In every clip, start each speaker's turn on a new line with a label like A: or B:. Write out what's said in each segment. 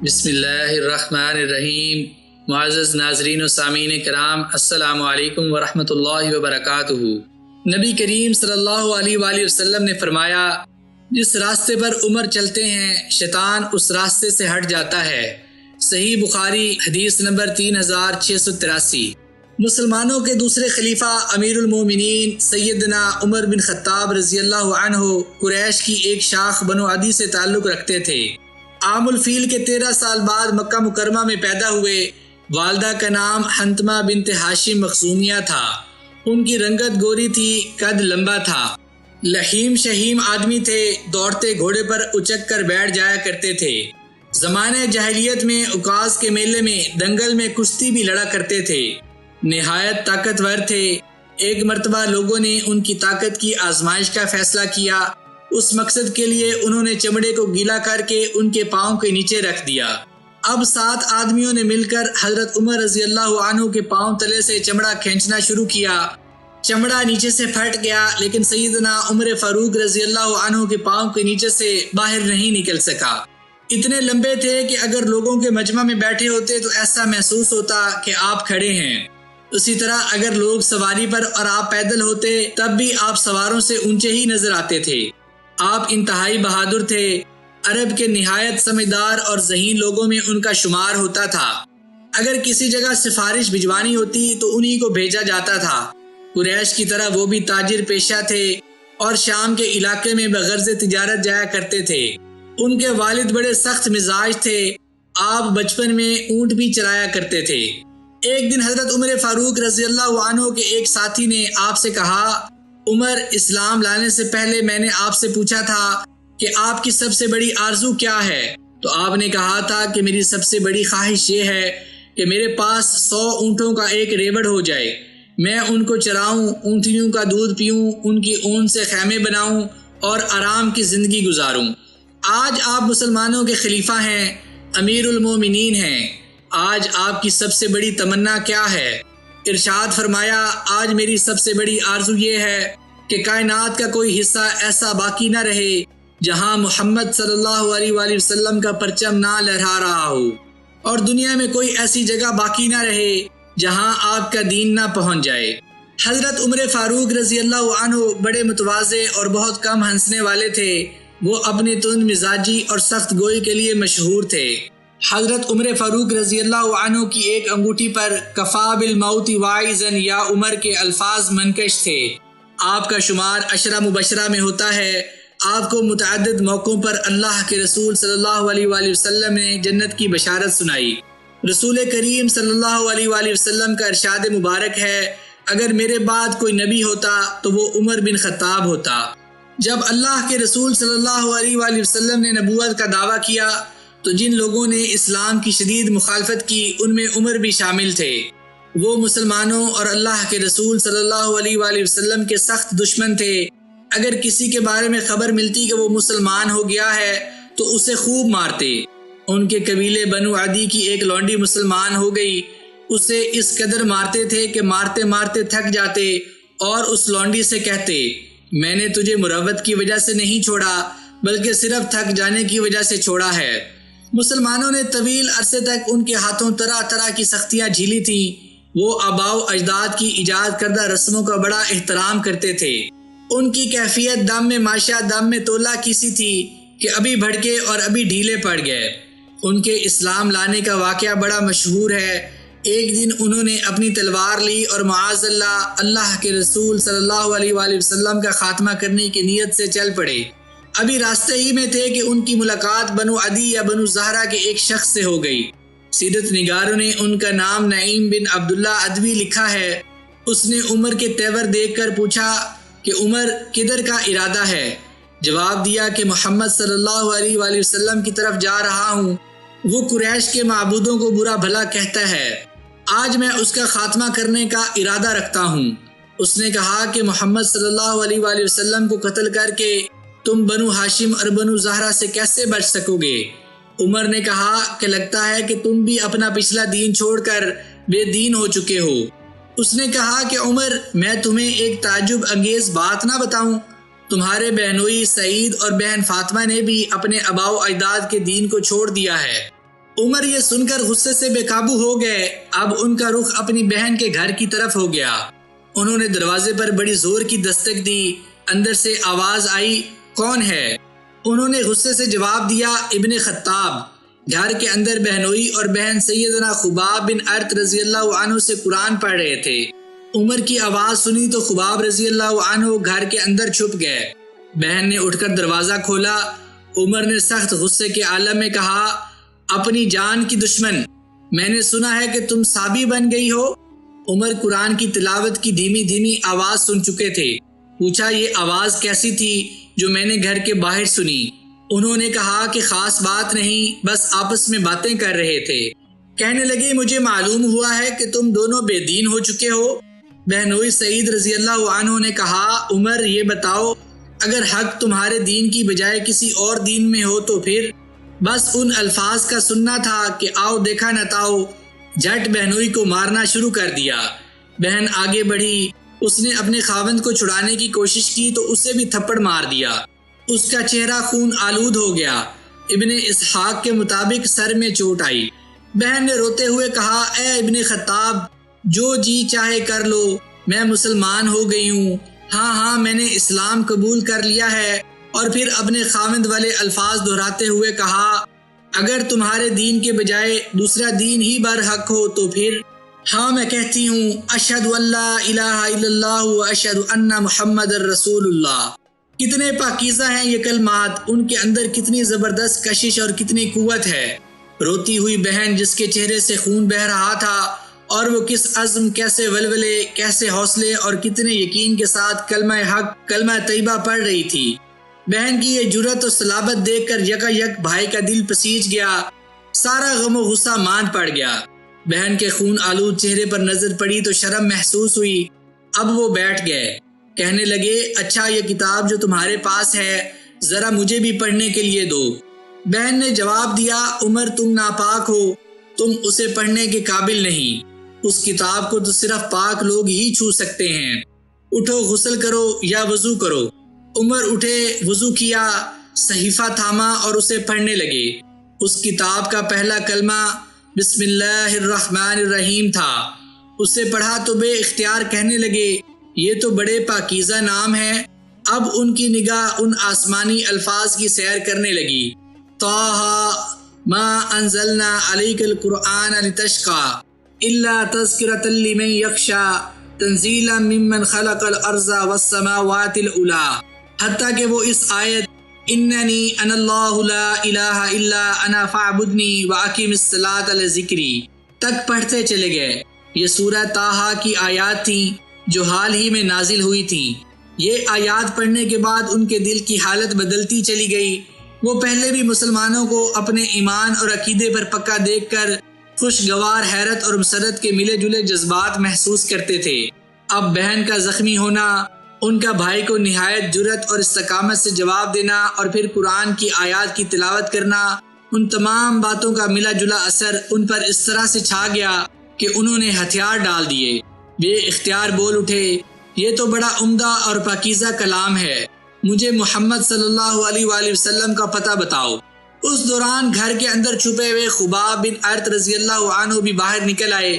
A: बिस्मिल्लाहिर्रहमानिर्रहीम। मुअज़्ज़ज़ नाज़रीन व सामीन कराम, अस्सलामु अलैकुम व रहमतुल्लाहि व बरकातुहू। नबी करीम सल्लल्लाहु अलैहि वसल्लम ने फरमाया, जिस रास्ते पर उमर चलते हैं शैतान उस रास्ते से हट जाता है। सही बुखारी हदीस नंबर 3683। मुसलमानों के दूसरे खलीफा अमीरुल मोमिनीन सैयदना उमर बिन खत्ताब रज़ियल्लाहु अन्हु कुरैश की एक शाख बनु अदी से ताल्लुक़ रखते थे। आमुल फील के 13 साल बाद मक्का मुकरमा में पैदा हुए। वालदा का नाम हंतमा बिनते हाशिम मखसूमिया था। उनकी रंगत गोरी थी, कद लंबा था, लहीम शहीम आदमी थे, दौड़ते घोड़े पर उचक कर बैठ जाया करते थे। ज़माने जahiliyyat में उकास के मेले में दंगल में कुश्ती भी लड़ा करते थे। निहायत ताकतवर थे। एक मर्तबा लोगों ने उनकी ताकत की आजमाइश का फैसला किया। उस मकसद के लिए उन्होंने चमड़े को गीला करके उनके पाँव के नीचे रख दिया। अब 7 आदमियों ने मिलकर हजरत उमर रज़ियल्लाहु अन्हु के पाँव तले से चमड़ा खींचना शुरू किया। चमड़ा नीचे से फट गया, लेकिन सैयदना उमर फारूक रज़ियल्लाहु अन्हु के पाँव के नीचे से बाहर नहीं निकल सका। इतने लंबे थे कि अगर लोगों के मजमा में बैठे होते तो ऐसा महसूस होता कि आप खड़े हैं। उसी तरह अगर लोग सवारी पर और आप पैदल होते तब भी आप सवारों से ऊंचे ही नजर आते थे। आप इंतहाई बहादुर थे। अरब के निहायत समझदार और ज़हीन लोगों में उनका शुमार होता था। अगर किसी जगह सिफारिश भिजवानी होती तो उन्हीं को भेजा जाता था। कुरैश की तरह वो भी ताजिर पेशा थे और शाम के इलाके में बगर्ज़ तिजारत जाया करते थे। उनके वालिद बड़े सख्त मिजाज थे। आप बचपन में ऊंट भी चलाया करते थे। एक दिन हजरत उमर फारूक रज़ियल्लाहु अन्हु के एक साथी ने आपसे कहा, उमर, इस्लाम लाने से पहले मैंने आपसे पूछा था कि आपकी सबसे बड़ी आरजू क्या है, तो आपने कहा था कि मेरी सबसे बड़ी ख्वाहिश ये है कि मेरे पास 100 ऊँटों का एक रेवड़ हो जाए। मैं उनको चराऊं, ऊँटनियों का दूध पीऊं, उनकी ऊन से खैमे बनाऊं और आराम की ज़िंदगी गुजारूं। आज आप मुसलमानों के खलीफा हैं, अमीरुल मोमिनीन हैं। आज आपकी सबसे बड़ी तमन्ना क्या है? इरशाद फरमाया, आज मेरी सबसे बड़ी आरजू ये है कि कायनात का कोई हिस्सा ऐसा बाकी ना रहे जहां मोहम्मद सल्लल्लाहु अलैहि वसल्लम का परचम ना लहरा रहा हो, और दुनिया में कोई ऐसी जगह बाकी ना रहे जहां आपका दीन ना पहुंच जाए। हजरत उमर फारूक रज़ियल्लाहु अन्हु बड़े मुतवाज़े और बहुत कम हंसने वाले थे। वो अपने तुंद मिजाजी और सख्त गोई के लिए मशहूर थे। हजरत उमर फारूक रज़ियल्लाहु अन्हु की एक अंगूठी पर कफ़ा बिल मौति वाइज़न या उमर के अल्फाज मनकश थे। आपका शुमार अशरा मुबशरा में होता है। आपको मुतअद्दिद मौक़ों पर अल्लाह के रसूल सल्लल्लाहु अलैहि वसल्लम ने जन्नत की बशारत सुनाई। रसूल करीम सल्लल्लाहु अलैहि वसल्लम का इरशाद मुबारक है, अगर मेरे बाद कोई नबी होता तो वो उमर बिन खत्ताब होता। जब अल्लाह के रसूल सल्लल्लाहु अलैहि वसल्लम ने नबूवत का दावा किया तो जिन लोगों ने इस्लाम की शदीद मुखालफत की उनमें उमर भी शामिल थे। वो मुसलमानों और अल्लाह के रसूल सल्लल्लाहु अलैहि वसल्लम के सख्त दुश्मन थे। अगर किसी के बारे में खबर मिलती कि वो मुसलमान हो गया है तो उसे खूब मारते। उनके कबीले बनु अदी की एक लौंडी मुसलमान हो गई। उसे इस कदर मारते थे कि मारते मारते थक जाते और उस लौंडी से कहते, मैंने तुझे मुरव्वत की वजह से नहीं छोड़ा बल्कि सिर्फ थक जाने की वजह से छोड़ा है। मुसलमानों ने तवील अरसे तक उनके हाथों तरह तरह की सख्तियाँ झीली थी। वो आबाओ अजदाद की इजाद करदा रस्मों का बड़ा एहतराम करते थे। उनकी कैफियत दम में माशा दम में तोला किसी थी कि अभी भड़के और अभी ढीले पड़ गए। उनके इस्लाम लाने का वाक़या बड़ा मशहूर है। एक दिन उन्होंने अपनी तलवार ली और माअज़ल्लाह अल्लाह के रसूल सल्लल्लाहु अलैहि वसल्लम का खात्मा करने की नीयत से चल पड़े। अभी रास्ते ही में थे कि उनकी मुलाकात बनु अदी या बनु ज़हरा के एक शख्स से हो गई। सीरत निगारों ने उनका नाम नईम बिन अब्दुल्ला अदवी लिखा है। उसने उमर के तेवर देखकर पूछा कि उमर, किधर का इरादा है? जवाब दिया कि मोहम्मद सल्लल्लाहु अलैहि वसल्लम की तरफ जा रहा हूँ। वो कुरैश के माबूदों को बुरा भला कहता है। आज मैं उसका खात्मा करने का इरादा रखता हूँ। उसने कहा कि मोहम्मद सल्लल्लाहु अलैहि वसल्लम को कत्ल करके तुम बनु हाशिम और बनु ज़हरा से कैसे बच सकोगे? उमर ने कहा कि लगता है कि तुम भी अपना पिछला दीन छोड़कर बेदीन हो चुके हो। उसने कहा कि उमर, मैं तुम्हें एक ताजुब अंगेज बात ना बताऊं? तुम्हारे बहनोई सईद और बहन फातिमा ने भी अपने अबाओ अजदाद के दीन को छोड़ दिया है। उमर ये सुनकर गुस्से से बेकाबू हो गए। अब उनका रुख अपनी बहन के घर की तरफ हो गया। उन्होंने दरवाजे पर बड़ी जोर की दस्तक दी। अंदर से आवाज आई, कौन है? उन्होंने गुस्से से जवाब दिया, इब्ने खत्ताब। घर के अंदर बहनोई और बहन सैयदना खुबाब बिन अर्त रजी अल्लाह अन्हु से कुरान पढ़ रहे थे। उमर की आवाज सुनी तो खुबाब रजी अल्लाह अन्हु घर के अंदर छुप गए। बहन ने उठकर दरवाजा खोला। उमर ने सख्त गुस्से के आलम में कहा, अपनी जान की दुश्मन, मैंने सुना है कि तुम साबी बन गई हो। उमर कुरान की तिलावत की धीमी धीमी आवाज सुन चुके थे। पूछा, ये आवाज कैसी थी जो मैंने घर के बाहर सुनी? उन्होंने कहा कि खास बात नहीं, बस आपस में बातें कर रहे थे। कहने लगे, मुझे मालूम हुआ है कि तुम दोनों बेदीन हो चुके हो। बहनोई सईद रजी अल्लाह अन्हु ने कहा, उमर ये बताओ, अगर हक तुम्हारे दीन की बजाय किसी और दीन में हो तो फिर? बस उन अल्फाज का सुनना था कि आओ देखा न ताओ। झट बहनोई को मारना शुरू कर दिया। बहन आगे बढ़ी। उसने अपने खावंद को छुड़ाने की कोशिश की तो उसे भी थप्पड़ मार दिया। उसका चेहरा खून आलूद हो गया। इब्ने इसहाक के मुताबिक सर में चोट आई। बहन ने रोते हुए कहा, ए इब्ने खत्ताब, जो जी चाहे कर लो, मैं मुसलमान हो गई हूँ। हाँ, मैंने इस्लाम कबूल कर लिया है। और फिर अपने खाविंद वाले अल्फाज दोहराते हुए कहा, अगर तुम्हारे दीन के बजाय दूसरा दीन ही बरहक हो तो फिर? हाँ, मैं कहती हूँ, अशहदु अल्ला इलाहा इल्लल्लाह व अशहदु अन्ना मुहम्मदर रसूलुल्लाह। कितने पाकीज़ा हैं ये कलमात, उनके अंदर कितनी जबरदस्त कशिश और कितनी कुव्वत है। रोती हुई बहन जिसके चेहरे से खून बह रहा था और वो किस अज़्म, कैसे वलवले, कैसे हौसले और कितने यकीन के साथ कलमा हक, कलमा तैयबा पढ़ रही थी। बहन की ये जुर्रत और सलाबत देखकर यकायक भाई का दिल पसीज गया। सारा गम और गुस्सा मान पड़ गया। बहन के खून आलूद चेहरे पर नजर पड़ी तो शर्म महसूस हुई। अब वो बैठ गए। कहने लगे, अच्छा, ये किताब जो तुम्हारे पास है जरा मुझे भी पढ़ने के लिए दो। बहन ने जवाब दिया, उमर, तुम नापाक हो, तुम उसे पढ़ने के काबिल नहीं। उस किताब को तो सिर्फ पाक लोग ही छू सकते हैं। उठो, गुस्ल करो या वजू करो। उमर उठे, वजू किया, सहीफा थामा और उसे पढ़ने लगे। उस किताब का पहला कलमा बिस्मिल्लाहिर्रहमानिर्रहीम था। उसे पढ़ा तो बे इख्तियार कहने लगे, ये तो बड़े पाकीज़ा नाम है। अब उनकी निगाह उन आसमानी अल्फाज की सैर करने लगी। ताहा मा अंज़लना अलैकल कुरआन लितश्का इल्ला तज़किरतल लिमन यख्शा तंज़ीलन मिम्मन खलक़ल अर्ज़ा वस्समावातिल उला, हत्ता कि वो इस आयत इन्ननी अनल्लाहु ला इलाहा इल्ला अना फ़अबुदनी व अक़िमिस्सलात लिज़िक्री तक पढ़ते चले गए। ये सूरह ताहा की आयत थी जो हाल ही में नाजिल हुई थी। ये आयत पढ़ने के बाद उनके दिल की हालत बदलती चली गई। वो पहले भी मुसलमानों को अपने ईमान और अकीदे पर पक्का देखकर खुशगवार, हैरत और मसरत के मिले जुले जज्बात महसूस करते थे। अब बहन का जख्मी होना, उनका भाई को निहायत जुर्रत और इस्तकामत से जवाब देना और फिर कुरान की आयत की तिलावत करना, उन तमाम बातों का मिला जुला असर उन पर इस तरह से छा गया कि उन्होंने हथियार डाल दिए। वे इख्तियार बोल उठे, ये तो बड़ा उम्दा और पाकीज़ा कलाम है, मुझे मोहम्मद सल्लल्लाहु अलैहि वसल्लम का पता बताओ। उस दौरान घर के अंदर छुपे हुए खुबाब बिन अर्त रज़ी अल्लाहु अन्हु भी बाहर निकल आए।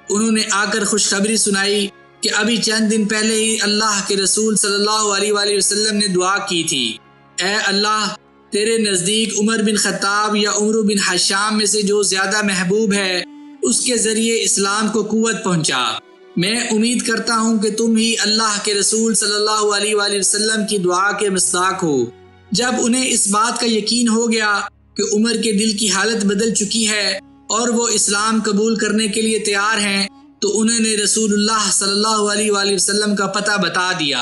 A: उन्होंने आकर खुशखबरी सुनाई कि अभी चंद दिन पहले ही अल्लाह के रसूल सल्लल्लाहु अलैहि वसल्लम ने दुआ की थी, ऐ अल्लाह, तेरे नज़दीक उमर बिन खत्ताब या उमर बिन हशाम में से जो ज्यादा महबूब है उसके जरिए इस्लाम को कुव्वत पहुंचा। मैं उम्मीद करता हूँ कि तुम ही अल्लाह के रसूल सल्लल्लाहु अलैहि वसल्लम की दुआ के मिस्दाक हो। जब उन्हें इस बात का यकीन हो गया कि उमर के दिल की हालत बदल चुकी है और वो इस्लाम कबूल करने के लिए तैयार हैं, तो उन्होंने रसूलुल्लाह सल्लल्लाहु अलैहि वसल्लम का पता बता दिया।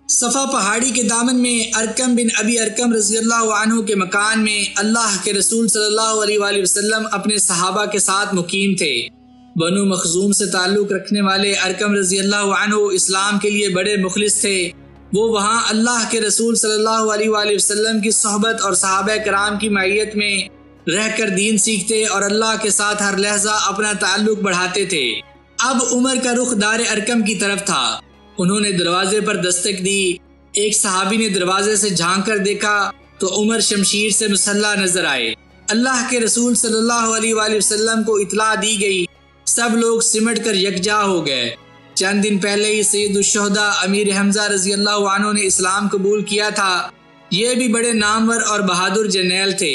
A: सफ़ा पहाड़ी के दामन में अरकम बिन अबी अरकम रज़ी अल्लाहु अन्हु के मकान में अल्लाह के रसूल सल्लल्लाहु अलैहि वसल्लम अपने सहाबा के साथ मुकीम थे। बनु मखजूम से ताल्लुक़ रखने वाले अरकम रज़ी अल्लाहु अन्हु इस्लाम के लिए बड़े मुखलिस थे। वो वहाँ अल्लाह के रसूल सल्लल्लाहु अलैहि वसल्लम की सोहबत और सहाबा कराम की मैयत में रहकर दीन सीखते और अल्लाह के साथ हर लहजा अपना ताल्लुक़ बढ़ाते थे। अब उमर का रुख दार अरकम की तरफ था। उन्होंने दरवाजे पर दस्तक दी। एक सहाबी ने दरवाजे से झांक कर देखा तो उमर शमशीर से मुसल्ला नजर आए। अल्लाह के रसूल सल्लल्लाहु अलैहि वसल्लम को इतला दी गई। सब लोग सिमट कर यकजा हो गए। चंद दिन पहले ही सैयदुश्शुहदा अमीर हमजा रजी अल्लाह अन्हु ने इस्लाम कबूल किया था। ये भी बड़े नामवर और बहादुर जर्नैल थे।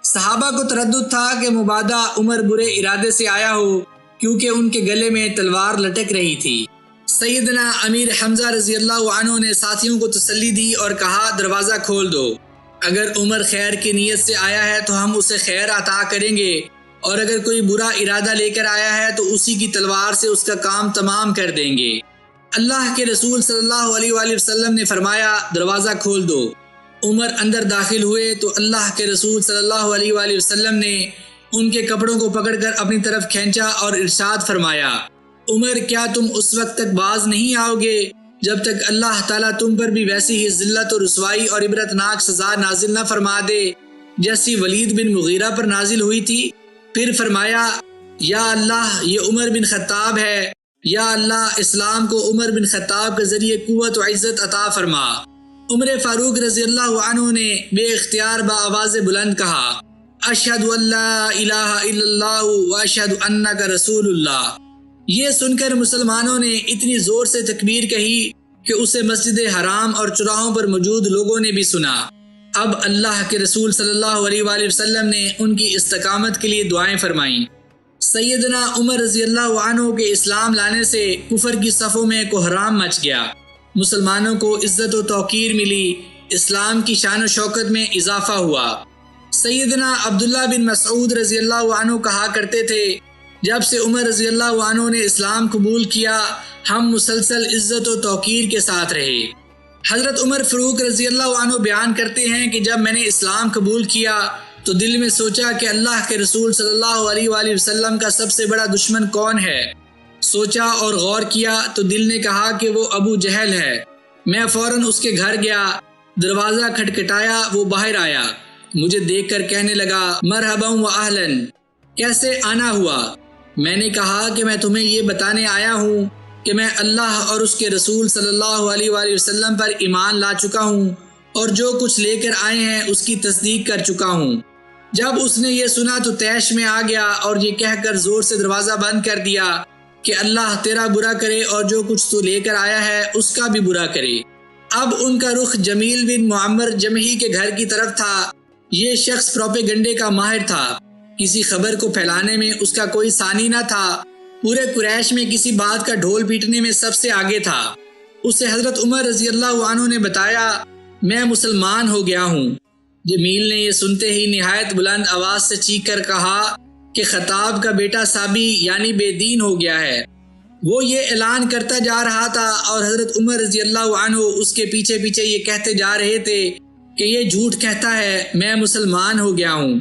A: सहाबा को तरद्दुद था कि मुबादा उमर बुरे इरादे से आया हो, क्योंकि उनके गले में तलवार लटक रही थी। सैयदना अमीर हमजा रजी अल्लाह अन्हु ने साथियों को तसल्ली दी और कहा, दरवाज़ा खोल दो। अगर उमर खैर की नीयत से आया है तो हम उसे खैर अता करेंगे, और अगर कोई बुरा इरादा लेकर आया है तो उसी की तलवार से उसका काम तमाम कर देंगे। अल्लाह के रसूल सल्लल्लाहु अलैहि वसल्लम ने फरमाया, दरवाज़ा खोल दो। उमर अंदर दाखिल हुए तो अल्लाह के रसूल सल्लल्लाहु अलैहि वसल्लम ने उनके कपड़ों को पकड़कर अपनी तरफ खींचा और इरशाद फरमाया, उमर, क्या तुम उस वक्त तक बाज नहीं आओगे जब तक अल्लाह ताला तुम पर भी वैसी ही जिल्लत और रुसवाई और इबरतनाक सजा नाजिल न फरमा दे जैसी वलीद बिन मुगीरा पर नाजिल हुई थी। फिर फरमाया, या अल्लाह, ये उमर बिन खत्ताब है। या अल्लाह, इस्लाम को उमर बिन खत्ताब के जरिए कुव्वत व इज्जत अता फरमा। उमर फारूक रजी अल्लाह अन्हु ने बेइख्तियार बाआवाज़ बुलंद कहा, अशहदु अल्ला इलाहा इल्लल्लाह व अशहदु अन्नका रसूलुल्लाह। ये सुनकर मुसलमानों ने इतनी जोर से तकबीर कही कि उसे मस्जिद हराम और चौराहों पर मौजूद लोगों ने भी सुना। अब अल्लाह के रसूल सल्लल्लाहु अलैहि वसल्लम ने उनकी इस्तकामत के लिए दुआएं फरमाईं। सैयदना उमर रजी अल्लाह अन्हु के इस्लाम लाने से कुफर की सफ़ों में कोहराम मच गया। मुसलमानों को इज्जत व तौकीर मिली। इस्लाम की शान व शौकत में इजाफा हुआ। सैयदना अब्दुल्ला बिन मसऊद रजी अल्लाह अन्हु कहा करते थे, जब से उमर रजी अल्लाह अन्हु ने इस्लाम कबूल किया, हम मुसलसल इज्जत व तौकीर के साथ रहे। हज़रत उमर फ़ारूक रजी अल्लाह अन्हु बयान करते हैं कि जब मैंने इस्लाम कबूल किया तो दिल में सोचा कि अल्लाह के रसूल सल्लल्लाहु अलैहि वसल्लम का सबसे बड़ा दुश्मन कौन है। सोचा और गौर किया तो दिल ने कहा कि वो अबू जहल है। मैं फ़ौरन उसके घर गया, दरवाज़ा खटखटाया, वो बाहर आया। मुझे देखकर कहने लगा, मरहबन व अहलन, कैसे आना हुआ। मैंने कहा कि मैं तुम्हें ये बताने आया हूँ कि मैं अल्लाह और उसके रसूल सल्लल्लाहु अलैहि वसल्लम पर ईमान ला चुका हूँ और जो कुछ लेकर आए हैं उसकी तस्दीक कर चुका हूँ। जब उसने ये सुना तो तैश में आ गया और ये कहकर जोर से दरवाज़ा बंद कर दिया कि अल्लाह तेरा बुरा करे और जो कुछ तू लेकर आया है उसका भी बुरा करे। अब उनका रुख जमील बिन मुअम्मर जमही के घर की तरफ था। ये शख्स प्रोपेगंडे का माहिर था। किसी खबर को फैलाने में उसका कोई सानी न था। पूरे कुरैश में किसी बात का ढोल पीटने में सबसे आगे था। उसे हजरत उमर रजी अल्लाह अन्हु ने बताया, मैं मुसलमान हो गया हूँ। जमील ने यह सुनते ही निहायत बुलंद आवाज से चीख कर कहा कि खताब का बेटा साबी यानी बेदीन हो गया है। वो ये ऐलान करता जा रहा था और हजरत उमर रजी अल्लाह अन्हु उसके पीछे पीछे ये कहते जा रहे थे कि ये झूठ कहता है, मैं मुसलमान हो गया हूँ।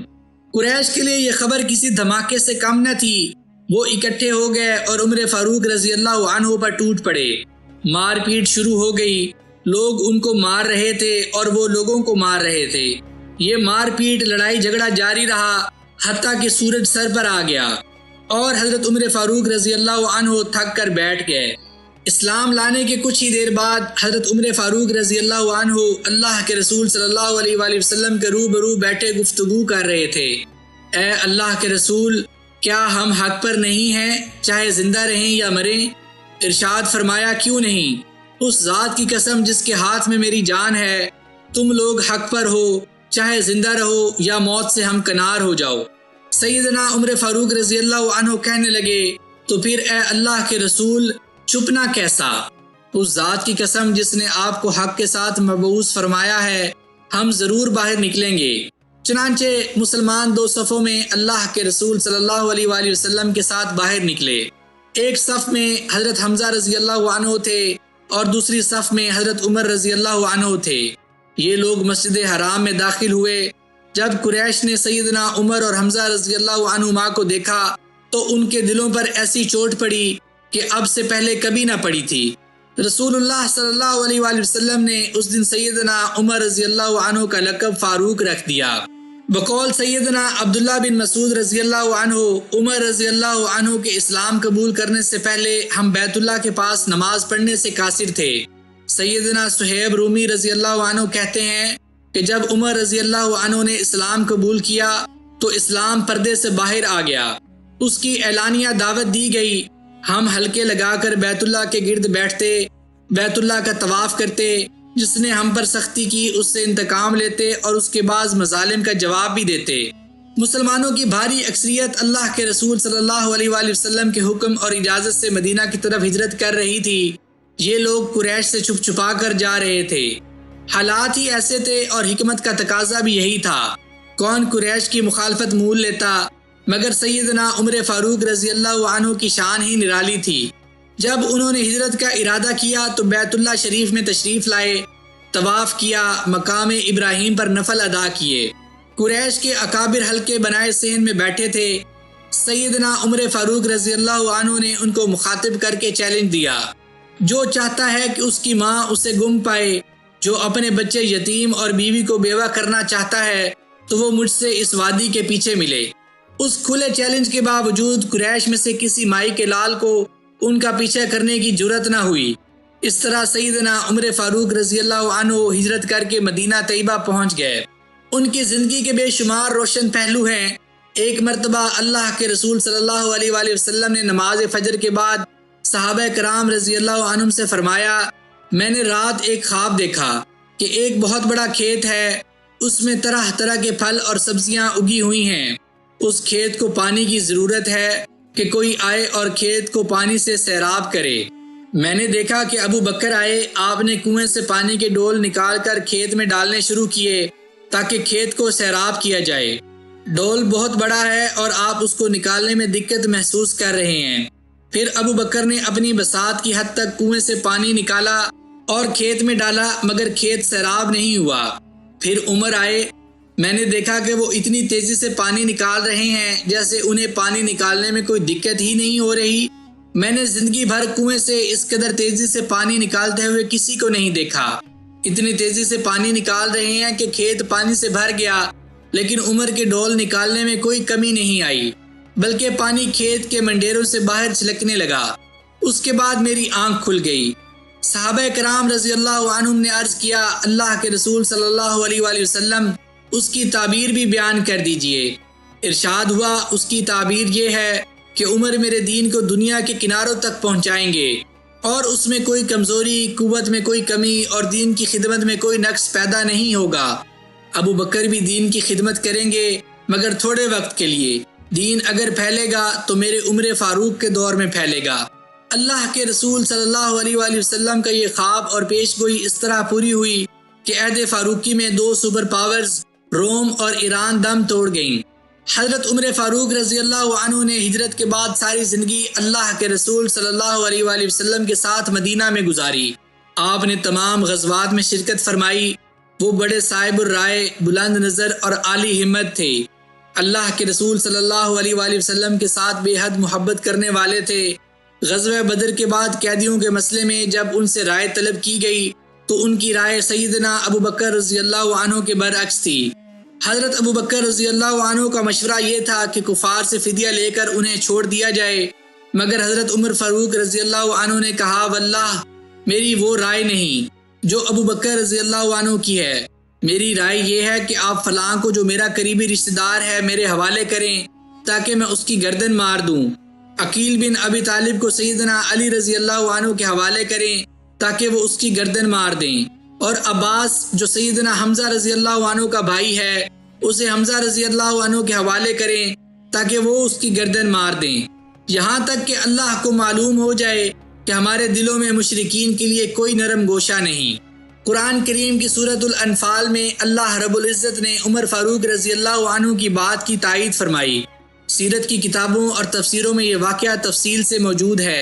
A: कुरैश के लिए यह खबर किसी धमाके से कम न थी। वो इकट्ठे हो गए और उमर फारूक रजी अल्लाह अन्हु पर टूट पड़े। मारपीट शुरू हो गई। लोग उनको मार रहे थे और वो लोगों को मार रहे थे। ये मारपीट लड़ाई झगड़ा जारी रहा हत्ता कि सूरज सर पर आ गया और हजरत उमर फारूक रजी अल्लाह अन्हु थक कर बैठ गए। इस्लाम लाने के कुछ ही देर बाद हजरत उमर फारूक रजी अल्लाह अन्हु अल्लाह के रसूल सल्लल्लाहु अलैहि वसल्लम के रूबरू बैठे गुफ्तगू कर रहे थे। ए अल्लाह के रसूल, क्या हम हक पर नहीं हैं, चाहे जिंदा रहें या मरें? इरशाद फरमाया, क्यों नहीं? उस जात की कसम जिसके हाथ में मेरी जान है, तुम लोग हक पर हो, चाहे जिंदा रहो या मौत से हम कनार हो जाओ। सैयदना उमर फारूक रजी अल्लाह अन्हु कहने लगे, तो फिर ए अल्लाह के रसूल, छुपना कैसा? उस जात की कसम जिसने आपको हक के साथ मबऊस फरमाया है, हम जरूर बाहर निकलेंगे। चनांचे मुसलमान दो सफ़ों में अल्लाह के रसूल सल्लल्लाहु अलैहि वसल्लम के साथ बाहर निकले। एक सफ़ में हजरत हमजा रजी अल्लाह अन्हु थे और दूसरी सफ़ में हजरत उमर रजी अल्लाह अन्हु थे। ये लोग मस्जिद हराम में दाखिल हुए। जब कुरैश ने सैयदना उमर और हमजा रजी अल्लाह अन्हुमा को देखा तो उनके दिलों पर ऐसी चोट पड़ी कि अब से पहले कभी ना पड़ी थी। रसूलुल्लाह सल्लल्लाहु अलैहि वसल्लम ने उस दिन सैयदना उमर रजी अल्लाह अन्हु का लक़ब फारूक रख दिया। बकौल सैयदना अब्दुल्ला बिन मसूद रजी अल्लाह अन्हु, उमर रजी अल्लाह अन्हु के इस्लाम कबूल करने से पहले हम बैतुल्लाह के पास नमाज पढ़ने से कासिर थे। सैयदना सुहैब रूमी रजी अल्लाह अन्हु कहते हैं कि जब उमर रजी अल्लाह अन्हु ने इस्लाम कबूल किया तो इस्लाम पर्दे से बाहर आ गया। उसकी एलानिया दावत दी गई। हम हल्के लगाकर बैतुल्लाह के गिर्द बैठते, बैतुल्लाह का तवाफ करते, जिसने हम पर सख्ती की उससे इंतकाम लेते और उसके बाद मजालिम का जवाब भी देते। मुसलमानों की भारी अक्सरियत अल्लाह के रसूल सल्लल्लाहु अलैहि वसल्लम के हुक्म और इजाज़त से मदीना की तरफ हिजरत कर रही थी। ये लोग कुरैश से छुप छुपा कर जा रहे थे। हालात ही ऐसे थे और हिकमत का तकाजा भी यही था। कौन कुरैश की मुखालफत मूल लेता, मगर सैयदना उमर फारूक रजी अल्लाह अन्हु की शान ही निराली थी। जब उन्होंने हिजरत का इरादा किया तो बैतुल्लाह शरीफ में तशरीफ लाए, तवाफ किया, मकाम इब्राहिम पर नफल अदा किए। कुरैश के अकाबिर हल्के बनाए सहन में बैठे थे। सैयदना उमर फारूक रजी अल्लाह अन्हु ने उनको मुखातिब करके चैलेंज दिया, जो चाहता है कि उसकी माँ उसे गुम पाए, जो अपने बच्चे यतीम और बीवी को बेवा करना चाहता है, तो वो मुझसे इस वादी के पीछे मिले। उस खुले चैलेंज के बावजूद कुरैश में से किसी माई के लाल को उनका पीछा करने की जुर्रत न हुई। इस तरह सैयदना उमर फारूक रजी अल्लाह अन्हु हिजरत करके मदीना तैयबा पहुंच गए। उनकी जिंदगी के बेशुमार रोशन पहलू हैं। एक मरतबा अल्लाह के रसूल सल्लल्लाहु अलैहि वसल्लम ने नमाज फजर के बाद सहाबा कराम रजी अल्लाह अन्हुम से फरमाया, मैंने रात एक ख्वाब देखा कि एक बहुत बड़ा खेत है, उसमें तरह तरह के फल और सब्जियां उगी हुई हैं। उस खेत को पानी की ज़रूरत है कि कोई आए और खेत को पानी से सैराब करे। मैंने देखा कि अबू बकर आए, आपने कुएं से पानी के डोल निकालकर खेत में डालने शुरू किए ताकि खेत को सैराब किया जाए। डोल बहुत बड़ा है और आप उसको निकालने में दिक्कत महसूस कर रहे हैं। फिर अबू बकर ने अपनी बसात की हद तक कुएं से पानी निकाला और खेत में डाला, मगर खेत सैराब नहीं हुआ। फिर उमर आए, मैंने देखा कि वो इतनी तेजी से पानी निकाल रहे हैं जैसे उन्हें पानी निकालने में कोई दिक्कत ही नहीं हो रही। मैंने जिंदगी भर कुएं से इस कदर तेजी से पानी निकालते हुए किसी को नहीं देखा। इतनी तेजी से पानी निकाल रहे हैं कि खेत पानी से भर गया, लेकिन उमर के डोल निकालने में कोई कमी नहीं आई, बल्कि पानी खेत के मंडेरों से बाहर छिलकने लगा। उसके बाद मेरी आंख खुल गई। सहाबा कराम रजी अल्लाह अन्हुम ने अर्ज किया, अल्लाह के रसूल सल्लल्लाहु अलैहि वसल्लम उसकी ताबीर भी बयान कर दीजिए। इरशाद हुआ, उसकी ताबीर ये है कि उमर मेरे दीन को दुनिया के किनारों तक पहुंचाएंगे और उसमें कोई कमजोरी, कुव्वत में कोई कमी और दीन की खिदमत में कोई नक्स पैदा नहीं होगा। अबू बकर भी दीन की खिदमत करेंगे, मगर थोड़े वक्त के लिए। दीन अगर फैलेगा तो मेरे उम्र फारूक के दौर में फैलेगा। अल्लाह के रसूल सल्लल्लाहु अलैहि वसल्लम का ये ख्वाब और पेशगोई इस तरह पूरी हुई कि अहद फारूकी में दो सुपर पावर्स रोम और ईरान दम तोड़ गईं। हजरत उमर फारूक रजी अल्लाह अन्हु ने हिजरत के बाद सारी जिंदगी अल्लाह के रसूल सल्लल्लाहु अलैहि वसल्लम के साथ मदीना में गुजारी। आपने तमाम गज़वात में शिरकत फरमाई। वो बड़े साहिबुर राय, बुलंद नज़र और आली हिम्मत थे। अल्लाह के रसूल सल्लल्लाहु अलैहि वसल्लम के साथ बेहद मोहब्बत करने वाले थे। ग़ज़वा बदर के बाद कैदियों के मसले में जब उनसे राय तलब की गई तो उनकी राय सैयदना अबू बकर रज़ी अल्लाह अन्हु के बरअक्स थी। हज़रत अबू बकर रज़ी अल्लाह अन्हु का मशवरा ये था कि कुफार से फिदिया लेकर उन्हें छोड़ दिया जाए, मगर हज़रत उमर फारूक रज़ी अल्लाह अन्हु ने कहा, वल्लाह मेरी वो राय नहीं जो अबू बकर रज़ी अल्लाह अन्हु की है। मेरी राय ये है कि आप फलां को, जो मेरा करीबी रिश्तेदार है, मेरे हवाले करें ताकि मैं उसकी गर्दन मार दूं। अकील बिन अबी तालिब को सैयदना अली रज़ी अल्लाह अन्हु के हवाले करें ताकि वो उसकी गर्दन मार दें, और अब्बास जो सैयदना हमजा रज़ी अल्लाह अन्हु का भाई है, उसे हमजा रज़ी अल्लाह अन्हु के हवाले करें ताकि वो उसकी गर्दन मार दें, यहाँ तक कि अल्लाह को मालूम हो जाए कि हमारे दिलों में मुशरिकीन के लिए कोई नरम गोशा नहीं। कुरान करीम की सूरतुल अनफाल में अल्लाह रब्बुल इज़्ज़त ने उमर फारूक रज़ी अल्लाह अन्हु की बात की तायीद फरमाई। सीरत की किताबों और तफसीरों में ये वाक़या तफसील से मौजूद है।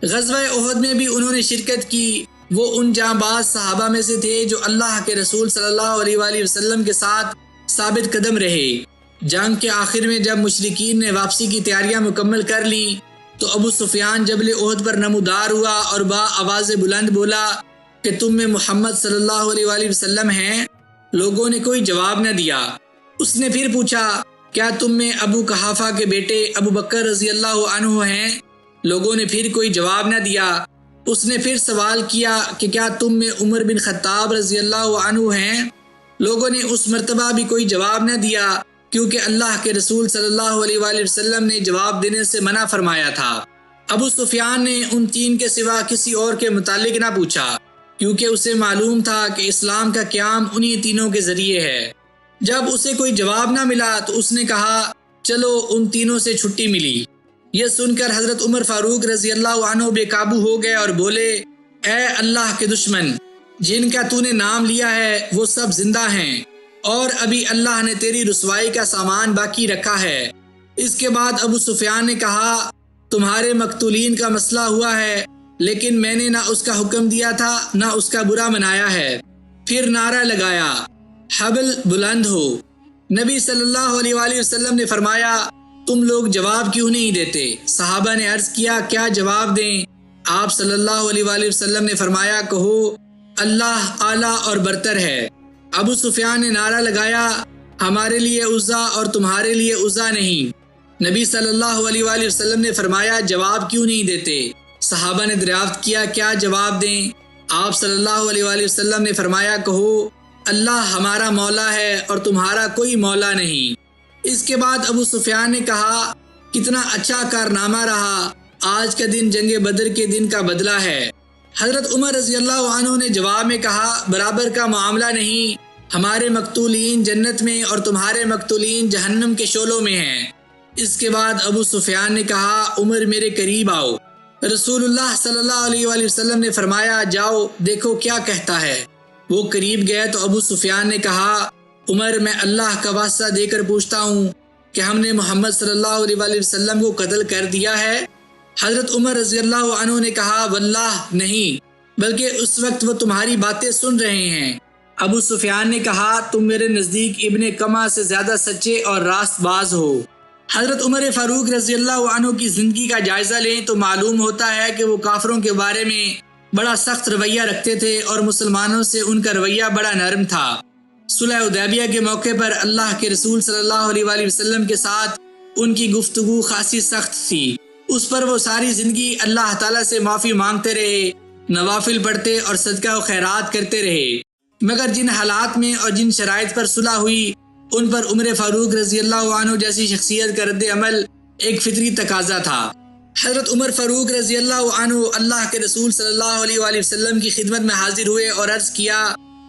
A: ग़ज़वा उहद में भी उन्होंने शिरकत की। वो उन जांबाज सहाबा में से थे जो अल्लाह के रसूल सल्लल्लाहु अलैहि वसल्लम के साथ साबित कदम रहे। जंग के आखिर में जब मुशरिकीन ने वापसी की तैयारियां मुकम्मल कर ली तो अबू सुफियान जबल उहद पर नमूदार हुआ और बा आवाज़ बुलंद बोला कि तुम में मोहम्मद सल्लल्लाहु अलैहि वसल्लम हैं। लोगों ने कोई जवाब न दिया। उसने फिर पूछा, क्या तुम में अबू कहाफा के बेटे अबू बकर रज़ी अल्लाह अन्हु हैं? लोगों ने फिर कोई जवाब न दिया। उसने फिर सवाल किया कि क्या तुम में उमर बिन खत्ताब रज़ी अल्लाह अन्हु हैं? लोगों ने उस मर्तबा भी कोई जवाब न दिया। क्योंकि अल्लाह के रसूल सल्लल्लाहु अलैहि वसल्लम ने जवाब देने से मना फरमाया था। अबू सुफियान ने उन तीन के सिवा किसी और के मुतालिक ना पूछा, क्योंकि उसे मालूम था कि इस्लाम का क़याम उन्हीं तीनों के जरिए है। जब उसे कोई जवाब ना मिला तो उसने कहा, चलो उन तीनों से छुट्टी मिली। यह सुनकर हजरत उमर फारूक रजी अल्लाह अन्हु बेकाबू हो गए और बोले, ए अल्लाह के दुश्मन, जिनका तूने नाम लिया है वो सब जिंदा हैं और अभी अल्लाह ने तेरी रुसवाई का सामान बाकी रखा है। इसके बाद अबू सुफियान ने कहा, तुम्हारे मकतूलीन का मसला हुआ है, लेकिन मैंने ना उसका हुक्म दिया था ना उसका बुरा मनाया है। फिर नारा लगाया, हबल बुलंद हो। नबी सल्लल्लाहु अलैहि वसल्लम ने फरमाया, तुम लोग जवाब क्यों नहीं देते? सहाबा ने अर्ज किया, क्या जवाब दें? आप सल्लल्लाहु अलैहि वसल्लम ने फरमाया, कहो अल्लाह आला और बरतर है। अबू सुफियान ने नारा लगाया, हमारे लिए उज़्ज़ा और तुम्हारे लिए उज़्ज़ा नहीं। नबी सल्लल्लाहु अलैहि वसल्लम ने फरमाया, जवाब क्यों नहीं देते? सहाबा ने दरियाफ्त किया, क्या जवाब दें? आप सल्लल्लाहु अलैहि वसल्लम ने फरमाया, कहो अल्लाह हमारा मौला है और तुम्हारा कोई मौला नहीं। इसके बाद अबू सुफियान ने कहा, कितना अच्छा कारनामा रहा, आज का दिन जंगे बदर के दिन का बदला है। हजरत उमर रजी अल्लाह अन्हु ने जवाब में कहा, बराबर का मामला नहीं, हमारे मकतूलीन जन्नत में और तुम्हारे मकतूलीन जहन्नम के शोलों में हैं। इसके बाद अबू सुफियान ने कहा, उमर मेरे करीब आओ। रसूलुल्लाह सल्लल्लाहु अलैहि वसल्लम ने फरमाया, जाओ देखो क्या कहता है। वो करीब गए तो अबू सुफियान ने कहा, उमर मैं अल्लाह का वास्ता देकर पूछता हूँ कि हमने मोहम्मद सल्लल्लाहु अलैहि वसल्लम को कत्ल कर दिया है? हजरत उमर रज़ी अल्लाह अन्हु ने कहा, वल्लाह नहीं, बल्कि उस वक्त वो तुम्हारी बातें सुन रहे हैं। अबू सुफियान ने कहा, तुम मेरे नज़दीक इब्ने कमा से ज़्यादा सच्चे और रास्तबाज हो। हजरत उमर फारूक रज़ी अल्लाह अन्हु की ज़िंदगी का जायज़ा लें तो मालूम होता है कि वो काफिरों के बारे में बड़ा सख्त रवैया रखते थे और मुसलमानों से उनका रवैया बड़ा नरम था। सुलह हुदैबिया के मौके पर अल्लाह के रसूल सल्लल्लाहु अलैहि वसल्लम के साथ उनकी गुफ्तगू खासी सख्त थी। उस पर वो सारी जिंदगी अल्लाह ताला से माफ़ी मांगते रहे, नवाफिल पढ़ते और सदका व खैरात करते रहे। मगर जिन हालात में और जिन शराइत पर सुलह हुई, उन पर उमर फारूक रजी अल्लाह अन्हु जैसी शख्सियत का रद्द अमल एक फितरी तकाजा था। हजरत उमर फारूक रजी अल्लाह अन्हु अल्लाह के रसूल सल्लल्लाहु अलैहि वसल्लम की खिदमत में हाजिर हुए और अर्ज किया,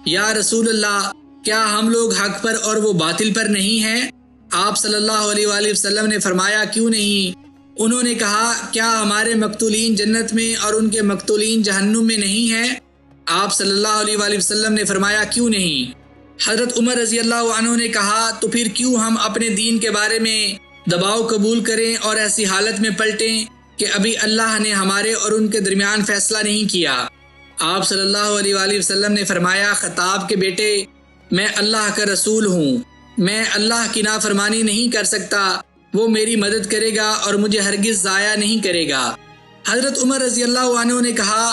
A: या रसूल अल्लाह, क्या हम लोग हक पर और वो बातिल पर नहीं हैं? आप सल्लल्लाहु अलैहि वसल्लम ने फरमाया, क्यों नहीं? उन्होंने कहा, क्या हमारे मकतूलीन जन्नत में और उनके मकतूलीन जहन्नुम में नहीं है? आप सल्लल्लाहु अलैहि वसल्लम ने फरमाया, क्यों नहीं? हजरत उमर रजी अल्लाह अन्हु ने कहा, तो फिर क्यों हम अपने दीन के बारे में दबाव कबूल करें और ऐसी हालत में पलटें कि अभी अल्लाह ने हमारे और उनके दरमियान फैसला नहीं किया। आप सल्लल्लाहु अलैहि वसल्लम ने फरमाया, खताब के बेटे, मैं अल्लाह का रसूल हूँ, मैं अल्लाह की नाफरमानी नहीं कर सकता, वो मेरी मदद करेगा और मुझे हरगिज ज़ाया नहीं करेगा। हजरत उमर रजी अल्लाह अन्हु ने कहा,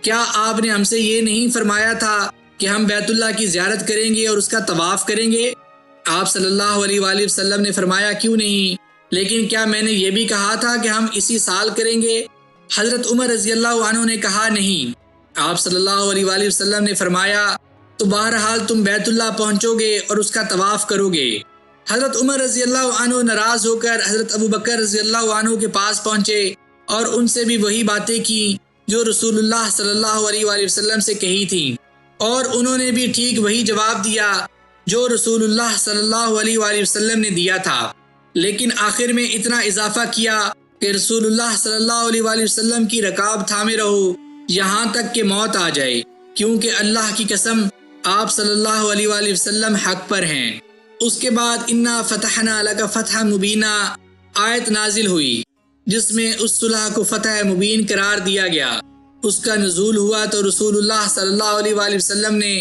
A: क्या आपने हमसे ये नहीं फरमाया था कि हम बैतुल्लाह की ज़ियारत करेंगे और उसका तवाफ़ करेंगे? आप सल्लल्लाहु अलैहि वसल्लम ने फरमाया, क्यों नहीं, लेकिन क्या मैंने ये भी कहा था कि हम इसी साल करेंगे? हजरत उमर रजी अल्लाह अन्हु ने कहा, नहीं। आप सल्लल्लाहु अलैहि वसल्लम ने फरमाया, तो बहरहाल तुम बैतुल्लाह पहुंचोगे और उसका तवाफ़ करोगे। हजरत उमर रजी अल्लाह अन्हु नाराज़ होकर हजरत अबू बकर रजी अल्लाह अन्हु के पास पहुंचे और उनसे भी वही बातें की जो रसूलुल्लाह सल्लल्लाहु अलैहि वसल्लम से कही थी, और उन्होंने भी ठीक वही जवाब दिया जो रसूलुल्लाह सल्लल्लाहु अलैहि वसल्लम ने दिया था। लेकिन आखिर में इतना इजाफा किया कि रसूलुल्लाह सल्लल्लाहु अलैहि वसल्लम की रकाब थामे रहो यहाँ तक कि मौत आ जाए, क्योंकि अल्लाह की कसम आप सल्लल्लाहु अलैहि वसल्लम हक पर हैं। उसके बाद इन्ना फतहना लका फतह मुबीना आयत नाजिल हुई, जिसमें उस सुलह को फतह मुबीन करार दिया गया। उसका नुज़ूल हुआ तो रसूलुल्लाह सल्लल्लाहु अलैहि वसल्लम ने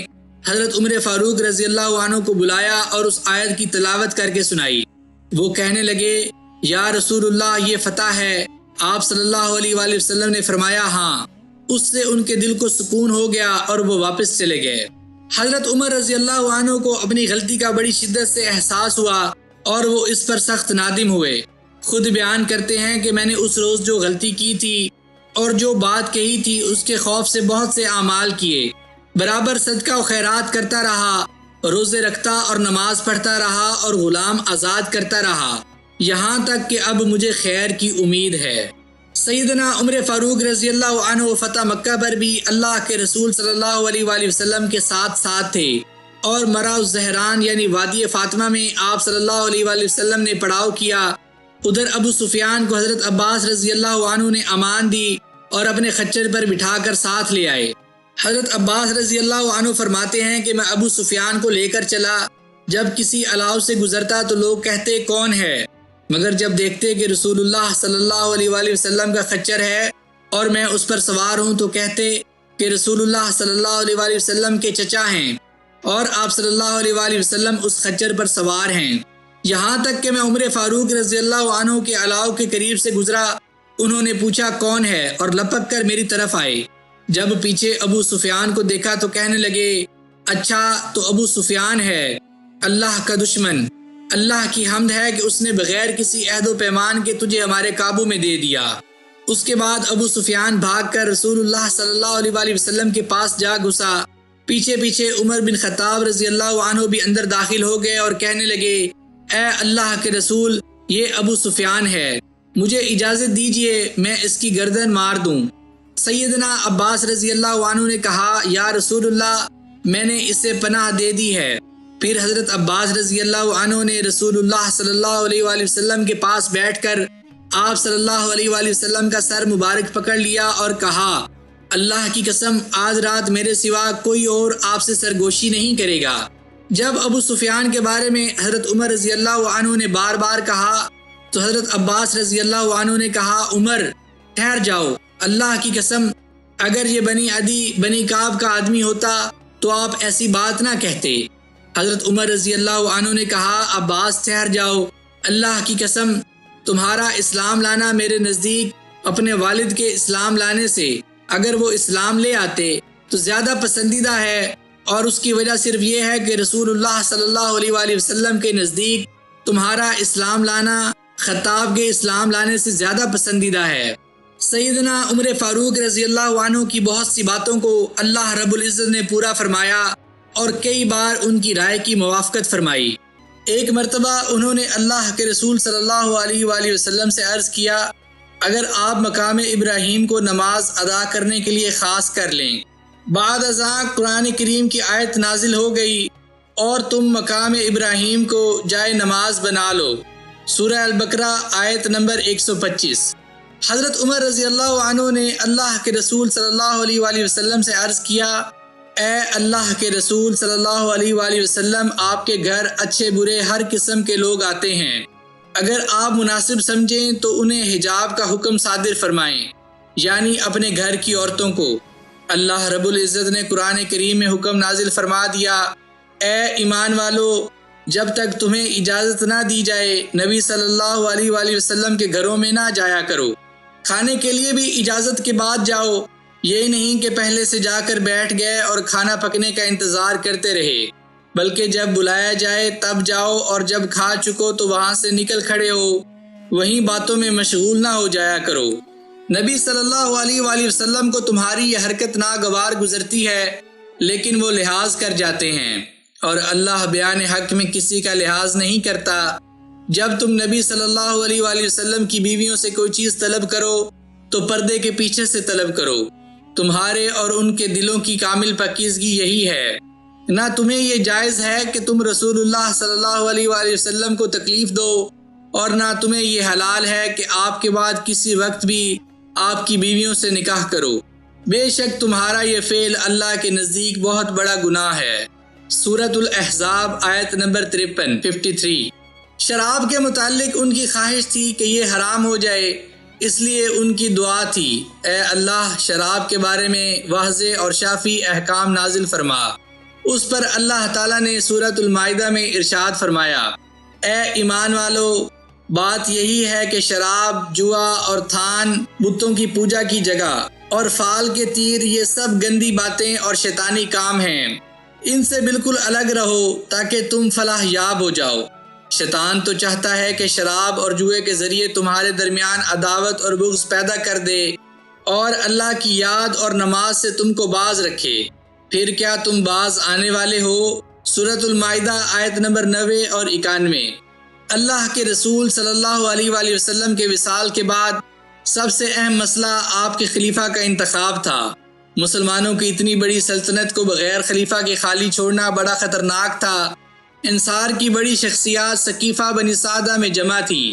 A: हजरत उमर फारूक रजी अल्लाह अन्हु को बुलाया और उस आयत की तिलावत करके सुनाई। वो कहने लगे, या रसूलुल्लाह, ये फतह है? आप सल्लल्लाहु अलैहि वसल्लम ने फरमाया, हाँ। उससे उनके दिल को सुकून हो गया और वो वापस चले गए। हजरत उमर रजी अल्लाह अन्हु को अपनी गलती का बड़ी शिद्दत से एहसास हुआ और वो इस पर सख्त नादिम हुए। खुद बयान करते हैं कि मैंने उस रोज़ जो गलती की थी और जो बात कही थी, उसके खौफ से बहुत से आमाल किए, बराबर सदका और खैरात करता रहा रोज़े रखता और नमाज पढ़ता रहा और ग़ुलाम आज़ाद करता रहा, यहाँ तक कि अब मुझे खैर की उम्मीद है। सैयदना उमर फ़ारूक रज़ियल्लाहु अन्हु फ़तह मक्का पर भी अल्लाह के रसूल सल्लल्लाहु अलैहि वसल्लम के साथ साथ थे और मराउज़ ज़हरान यानी वादी फ़ातिमा में आप सल्लल्लाहु अलैहि वसल्लम ने पड़ाव किया। उधर अबू सुफियान को हज़रत अब्बास रज़ियल्लाहु अन्हु ने अमान दी और अपने खच्चर पर बिठाकर साथ ले आए। हज़रत अब्बास रज़ियल्लाहु अन्हु फरमाते हैं कि मैं अबू सुफियान को लेकर चला। जब किसी अलाव से गुजरता तो लोग कहते कौन है, मगर जब देखते कि रसूलुल्लाह सल्लल्लाहु अलैहि वसल्लम का खच्चर है और मैं उस पर सवार हूँ तो कहते कि रसूलुल्लाह सल्लल्लाहु अलैहि वसल्लम के चचा हैं और आप सल्लल्लाहु अलैहि वसल्लम उस खच्चर पर सवार हैं। यहाँ तक कि मैं उमर फ़ारूक रज़ियल्लाहु अन्हु के अलाव के करीब से गुजरा। उन्होंने पूछा कौन है और लपक कर मेरी तरफ आए। जब पीछे अबू सुफियान को देखा तो कहने लगे, अच्छा तो अबू सुफियान है, अल्लाह का दुश्मन। अल्लाह की हम्द है कि उसने बगैर किसी अहदो पैमान के तुझे हमारे काबू में दे दिया। उसके बाद अबू सुफियान भागकर रसूलुल्लाह सल्लल्लाहु अलैहि वसल्लम के पास जा घुसा। पीछे पीछे उमर बिन खत्ताब रज़ियल्लाहु अन्हु भी अंदर दाखिल हो गए और कहने लगे, ए अल्लाह के रसूल, ये अबू सुफियान है, मुझे इजाज़त दीजिए मैं इसकी गर्दन मार दूं। सैयदना अब्बास रज़ियल्लाहु अन्हु ने कहा, या रसूलुल्लाह, मैंने इसे पनाह दे दी है। फिर हज़रत अब्बास रज़ियल्लाहु अन्हु ने रसूलुल्लाह सल्लल्लाहु अलैहि वसल्लम के पास बैठकर आप सल्लल्लाहु अलैहि वसल्लम का सर मुबारक पकड़ लिया और कहा, अल्लाह की कसम, आज रात मेरे सिवा कोई और आपसे सरगोशी नहीं करेगा। जब अबू सुफियान के बारे में हज़रत उमर रज़ियल्लाहु अन्हु ने बार बार कहा तो हज़रत अब्बास रज़ियल्लाहु अन्हु ने कहा, उमर ठहर जाओ, अल्लाह की कसम, अगर ये बनी अदी बनी काब का आदमी होता तो आप ऐसी बात ना कहते। हज़रत उमर रज़ियल्लाहु अन्हु ने कहा, अब्बास ठहर जाओ, अल्लाह की कसम, तुम्हारा इस्लाम लाना मेरे नज़दीक अपने वालिद के इस्लाम लाने से अगर वो इस्लाम ले आते तो ज़्यादा पसंदीदा है, और उसकी वजह सिर्फ ये है कि रसूलुल्लाह सल्लल्लाहु अलैहि वसल्लम के नज़दीक तुम्हारा इस्लाम लाना खत्ताब के इस्लाम लाने से ज़्यादा पसंदीदा है। सैयदना उमर फ़ारूक रज़ियल्लाहु अन्हु की बहुत सी बातों को अल्लाह रब्बुल इज़्ज़त ने पूरा फरमाया और कई बार उनकी राय की मुवाफ़क़त फरमाई। एक मरतबा उन्होंने अल्लाह के रसूल सल्लल्लाहु अलैहि वसल्लम से अर्ज़ किया, अगर आप मकाम इब्राहीम को नमाज अदा करने के लिए ख़ास कर लें, बाद अज़ा कुरान करीम की आयत नाजिल हो गई और तुम मकाम इब्राहीम को जाए नमाज बना लो। सूरह अल-बकरा आयत नंबर 125। हज़रत उमर रज़ियल्लाहु अन्हु ने अल्लाह के रसूल सल्लल्लाहु अलैहि वसल्लम से अर्ज़ किया, ए अल्लाह के रसूल सल्लल्लाहु अलैहि वसल्लम, आपके घर अच्छे बुरे हर किस्म के लोग आते हैं, अगर आप मुनासिब समझें तो उन्हें हिजाब का हुक्म सादिर फरमाएं, यानी अपने घर की औरतों को। अल्लाह रब्बुल इज़्ज़त ने कुरान करीम में हुक्म नाजिल फरमा दिया, ए ईमान वालो, जब तक तुम्हें इजाज़त ना दी जाए नबी सल्लल्लाहु अलैहि वसल्लम के घरों में ना जाया करो। खाने के लिए भी इजाज़त के बाद जाओ, ये नहीं कि पहले से जाकर बैठ गए और खाना पकने का इंतज़ार करते रहे, बल्कि जब बुलाया जाए तब जाओ और जब खा चुको तो वहाँ से निकल खड़े हो, वहीं बातों में मशगूल ना हो जाया करो। नबी सल्लल्लाहु अलैहि वसल्लम को तुम्हारी यह हरकत नागवार गुजरती है, लेकिन वो लिहाज कर जाते हैं और अल्लाह बयान हक में किसी का लिहाज नहीं करता। जब तुम नबी सल्लल्लाहु अलैहि वसल्लम की बीवियों से कोई चीज़ तलब करो तो पर्दे के पीछे से तलब करो, तुम्हारे और उनके दिलों की कामिल पाकीज़गी यही है। ना तुम्हें ये जायज़ है कि तुम रसूलुल्लाह सल्लल्लाहु अलैहि वसल्लम को तकलीफ़ दो, और ना तुम्हें ये हलाल है कि आपके बाद किसी वक्त भी आपकी बीवियों से निकाह करो। बेशक तुम्हारा ये फ़ेल अल्लाह के नज़दीक बहुत बड़ा गुनाह है। सूरतुल अहज़ाब आयत नंबर 53। शराब के मुताल्लिक उनकी ख्वाहिश थी कि ये हराम हो जाए, इसलिए उनकी दुआ थी, ए अल्लाह, शराब के बारे में वाज़े और शाफ़ी अहकाम नाजिल फरमा। उस पर अल्लाह ताला ने सूरतुल माइदा में इरशाद फरमाया, ए ईमान वालो, बात यही है कि शराब, जुआ और थान, बुतों की पूजा की जगह और फाल के तीर, ये सब गंदी बातें और शैतानी काम हैं। इनसे बिल्कुल अलग रहो ताकि तुम फलाह याब हो जाओ। शैतान तो चाहता है कि शराब और जुए के ज़रिए तुम्हारे दरमियान अदावत और बुग़्ज़ पैदा कर दे और अल्लाह की याद और नमाज से तुमको बाज रखे। फिर क्या तुम बाज आने वाले हो? सूरतुल माइदा आयत नंबर 90 और 91। अल्लाह के रसूल सल्लल्लाहु अलैहि वसल्लम के विसाल के बाद सबसे अहम मसला आपके खलीफा का इंतखाब था। मुसलमानों की इतनी बड़ी सल्तनत को बगैर खलीफा के खाली छोड़ना बड़ा ख़तरनाक था। अंसार की बड़ी शख्सियात सकीफ़ा बनी सादा में जमा थी।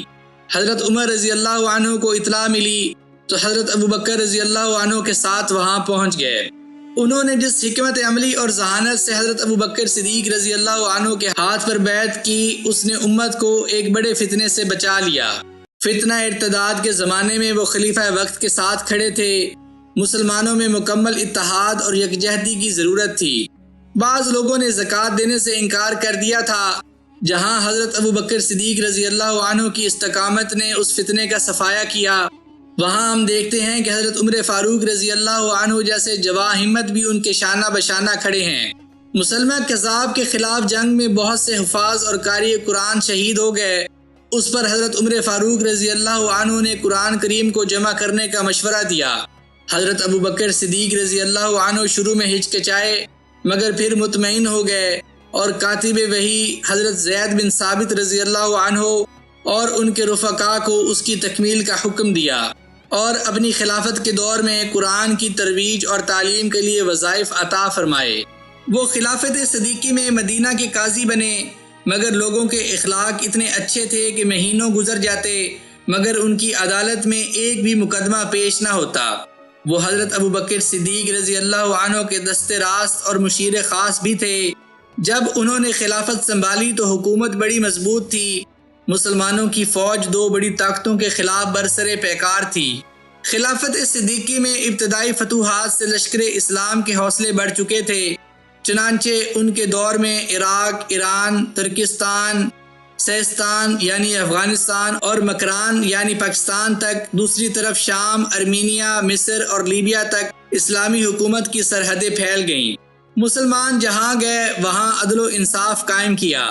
A: हज़रत उमर रज़ी अल्लाह अन्हु को इत्तला मिली तो हज़रत अबू बकर रज़ी अल्लाह अन्हु के साथ वहाँ पहुँच गए। उन्होंने जिस हिकमत अमली और जहानत से हज़रत अबू बकर सिद्दीक़ रज़ी अल्लाह अन्हु के हाथ पर बैत की, उसने उम्मत को एक बड़े फितने से बचा लिया। फितना इर्तिदाद के ज़माने में वो खलीफा वक्त के साथ खड़े थे। मुसलमानों में मुकम्मल इत्तेहाद और यकजहती की ज़रूरत थी। बाज़ लोगों ने ज़कात देने से इनकार कर दिया था। जहाँ हज़रत अबू बकर सिद्दीक़ रज़ी अल्लाह अन्हु की इस्तकामत ने उस फितने का सफाया किया, वहाँ हम देखते हैं कि हज़रत उमर फ़ारूक रज़ी अल्लाह अन्हु जैसे जवा हिम्मत भी उनके शाना बशाना खड़े हैं। मुसलमान कज़ाब के ख़िलाफ़ जंग में बहुत से हुफ़ाज़ और कारी कुरान शहीद हो गए। उस पर हज़रत उमर फ़ारूक रज़ी अल्लाह अन्हु ने कुरान करीम को जमा करने का मशवरा दिया। हज़रत अबू बकर सिद्दीक़ रज़ी अल्लाह अन्हु शुरू में हिचकिचाए मगर फिर मुतमईन हो गए और कातिब वही हज़रत ज़ैद बिन साबित रज़ी अल्लाह अन्हु और उनके रुफ़क़ा को उसकी तकमील का हुक्म दिया और अपनी खिलाफत के दौर में कुरान की तरवीज और तालीम के लिए वज़ाइफ अता फरमाए। वो खिलाफत सदीकी में मदीना के काजी बने मगर लोगों के इखलाक इतने अच्छे थे कि महीनों गुजर जाते मगर उनकी अदालत में एक भी मुकदमा पेश ना होता। वो हज़रत अबू बकर सिद्दीक़ रज़ी अल्लाह अन्हु के दस्ते रास्त और मुशीर ख़ास भी थे। जब उन्होंने खिलाफत संभाली तो हुकूमत बड़ी मजबूत थी। मुसलमानों की फ़ौज दो बड़ी ताकतों के खिलाफ बरसरे पैकार थी। खिलाफत सिद्दीकी में इब्तदाई फतूहात से लश्कर इस्लाम के हौसले बढ़ चुके थे। चुनांचे उनके दौर में इराक, ईरान, तुर्किस्तान, सिस्तान यानी अफ़गानिस्तान और मकरान यानी पाकिस्तान तक, दूसरी तरफ शाम, अर्मीनिया, मिस्र और लीबिया तक इस्लामी हुकूमत की सरहदें फैल गईं। मुसलमान जहाँ गए वहाँ अदल इंसाफ कायम किया।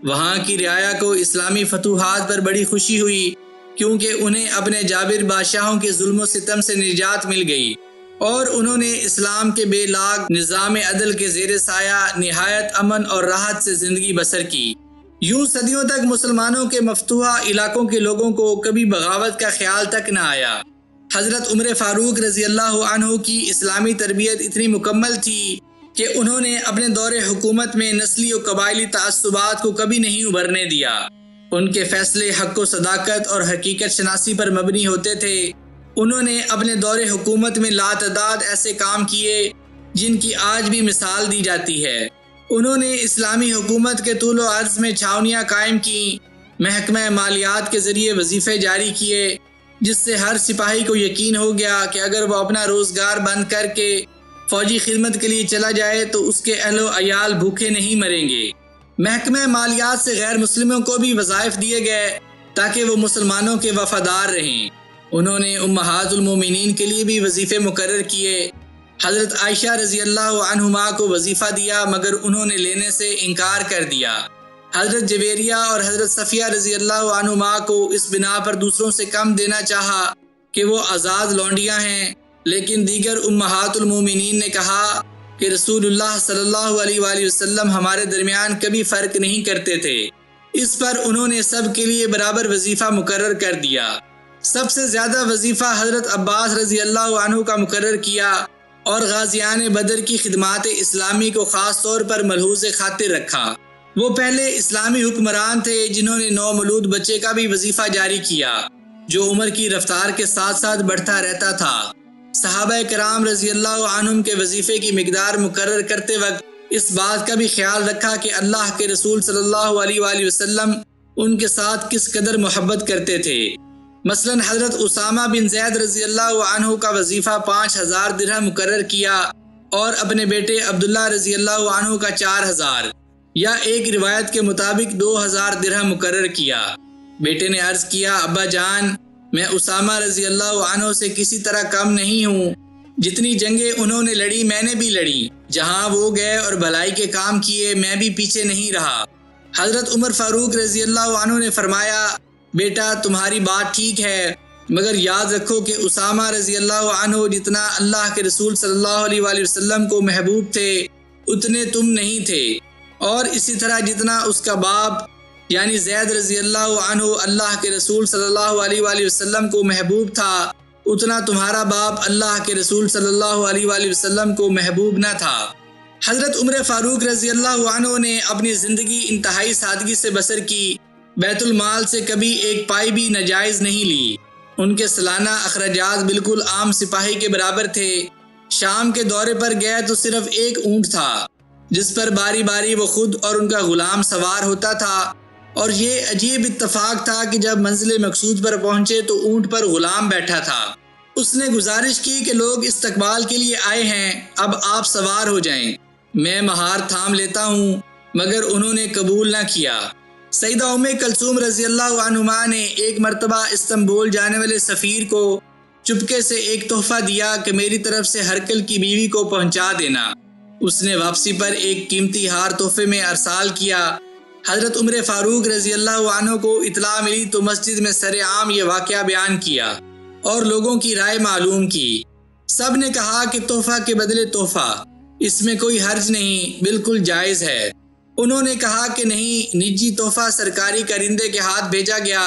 A: वहाँ की रियाया को इस्लामी फतूहात पर बड़ी खुशी हुई क्योंकि उन्हें अपने जाबिर बादशाहों के जुल्म सितम से निजात मिल गई और उन्होंने इस्लाम के बेलाग निज़ाम अदल के ज़ेर साया निहायत अमन और राहत से ज़िंदगी बसर की। यूं सदियों तक मुसलमानों के मफतूहा इलाकों के लोगों को कभी बगावत का ख्याल तक न आया। हज़रत उमर फ़ारूक रज़ी अल्लाह अन्हु की इस्लामी तरबियत इतनी मुकम्मल थी कि उन्होंने अपने दौरे हुकूमत में नस्ली और कबायली तासुबात को कभी नहीं उभरने दिया। उनके फैसले हक़ व सदाकत और हकीकत शनासी पर मबनी होते थे। उन्होंने अपने दौरे हुकूमत में लातदाद ऐसे काम किए जिनकी आज भी मिसाल दी जाती है। उन्होंने इस्लामी हुकूमत के तूल व अर्ज़ में छावनियाँ कायम की, महकमा मालियात के ज़रिए वजीफ़े जारी किए जिससे हर सिपाही को यकीन हो गया कि अगर वो अपना रोज़गार बंद करके फ़ौजी खिदमत के लिए चला जाए तो उसके अहलो अयाल भूखे नहीं मरेंगे। महकमा मालियात से गैर मुस्लिमों को भी वज़ाइफ दिए गए ताकि वो मुसलमानों के वफ़ादार रहें। उन्होंने उम्महातुल मोमिनीन के लिए भी वजीफ़े मुकर्रर किए। हज़रत आयशा रज़ी अल्लाह अन्हुमा को वजीफ़ा दिया मगर उन्होंने लेने से इनकार कर दिया। हज़रत जवेरिया और हज़रत सफ़िया रज़ी अल्लाह अन्हुमा को इस बिना पर दूसरों से कम देना चाहा कि वो आज़ाद लौंडियाँ हैं, लेकिन दीगर उम्महातुल मोमिनीन ने कहा कि रसूलुल्लाह सल्लल्लाहु अलैहि वसल्लम हमारे दरमियान कभी फ़र्क नहीं करते थे। इस पर उन्होंने सब के लिए बराबर वजीफ़ा मुकर्रर कर दिया। सबसे ज़्यादा वजीफ़ा हज़रत अब्बास रज़ी अल्लाह अन्हु का मुकर्रर किया और गाज़ियान बदर की खिदमात इस्लामी को ख़ास तौर पर मलहूज़ खातिर रखा। वो पहले इस्लामी हुक्मरान थे जिन्होंने नौमौलूद बच्चे का भी वजीफ़ा जारी किया जो उम्र की रफ्तार के साथ साथ बढ़ता रहता था। सहाबा कराम रज़ी अल्लाह अन्हुम के वजीफ़े की मिकदार मुकर्रर करते वक्त इस बात का भी ख्याल रखा कि अल्लाह के रसूल सल्लल्लाहु अलैहि वसल्लम उनके साथ किस कदर मोहब्बत करते थे। मसलन हज़रत उसामा बिन ज़ैद रज़ी अल्लाह अन्हु का वजीफ़ा 5000 दिरहम मुकर्रर किया और अपने बेटे अब्दुल्ला रज़ी अल्लाह अन्हु का 4000 या एक रिवायत के मुताबिक 2000 दिरहम मुकर्रर किया। बेटे ने अर्ज़ किया, अब्बा जान, मैं उसामा रज़ी अल्लाह अन्हु से किसी तरह कम नहीं हूँ। जितनी जंगें उन्होंने लड़ी मैंने भी लड़ी। जहाँ वो गए और भलाई के काम किए मैं भी पीछे नहीं रहा। हज़रत उमर फ़ारूक रज़ी अल्लाह अन्हु ने फरमाया, बेटा तुम्हारी बात ठीक है मगर याद रखो कि उसामा रज़ी अल्लाह अन्हु जितना अल्लाह के रसूल सल्लल्लाहु अलैहि वसल्लम को महबूब थे उतने तुम नहीं थे। और इसी तरह जितना उसका बाप यानी ज़ैद रज़ी अल्लाह अन्हु अल्लाह के रसूल सल्लल्लाहु अलैहि वसल्लम को महबूब था, उतना तुम्हारा बाप अल्लाह के रसूल सल्लल्लाहु अलैहि वसल्लम को महबूब न था। हज़रत उमर फ़ारूक रज़ी अल्लाह अन्हु ने अपनी ज़िंदगी इंतहाई सादगी से बसर की। बैतुल माल से कभी एक पाई भी नाजायज़ नहीं ली। उनके सालाना अखराजात बिल्कुल आम सिपाही के बराबर थे। शाम के दौरे पर गए तो सिर्फ एक ऊँट था जिस पर बारी बारी वो खुद और उनका गुलाम सवार होता था। और ये अजीब इत्तफाक था कि जब मंजिल मकसूद पर पहुंचे तो ऊँट पर गुलाम बैठा था। उसने गुजारिश की कि लोग इस्तकबाल के लिए आए हैं, अब आप सवार हो जाएं, मैं महार थाम लेता हूँ, मगर उन्होंने कबूल न किया। सईदा उम्मे कलसूम रज़ी अल्लाह अन्हुमा ने एक मरतबा इस्तांबुल जाने वाले सफ़ीर को चुपके से एक तोहफा दिया कि मेरी तरफ से हरकल की बीवी को पहुंचा देना। उसने वापसी पर एक कीमती हार तोहफे में अरसाल किया। हज़रत उमर फ़ारूक रज़ी अल्लाह अन्हु को इतला मिली तो मस्जिद में सरेआम ये वाक़या बयान किया और लोगों की राय मालूम की। सब ने कहा कि तोहफा के बदले तोहफा, इसमें कोई हर्ज नहीं, बिल्कुल जायज़ है। उन्होंने कहा कि नहीं, निजी तोहफा सरकारी कारिंदे के हाथ भेजा गया।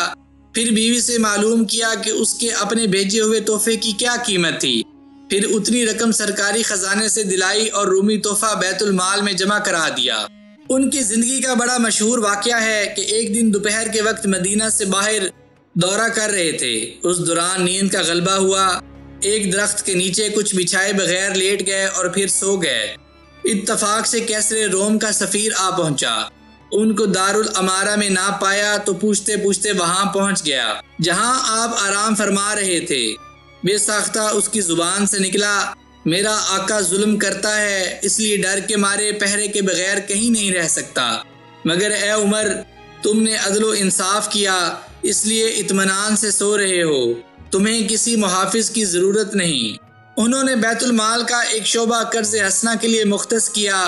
A: फिर बीवी से मालूम किया कि उसके अपने भेजे हुए तोहफे की क्या कीमत थी। फिर उतनी रकम सरकारी खजाने से दिलाई और रूमी तोहफा बैतुल माल में जमा करा दिया। उनकी जिंदगी का बड़ा मशहूर वाक़या है कि एक दिन दोपहर के वक्त मदीना से बाहर दौरा कर रहे थे। उस दौरान नींद का गलबा हुआ। एक दरख्त के नीचे कुछ बिछाए बगैर लेट गए और फिर सो गए। इत्तफाक से कैसरे रोम का सफ़ीर आ पहुंचा। उनको दारुल अमारा में ना पाया तो पूछते पूछते वहां पहुंच गया जहां आप आराम फरमा रहे थे। बेसाख्ता उसकी जुबान से निकला, मेरा आका जुल्म करता है, इसलिए डर के मारे पहरे के बगैर कहीं नहीं रह सकता। मगर ए उमर, तुमने अदलो इंसाफ किया, इसलिए इत्मीनान से सो रहे हो, तुम्हें किसी मुहाफिज की ज़रूरत नहीं। उन्होंने बैतुल माल का एक शोबा कर्ज हसना के लिए मुख्तस किया।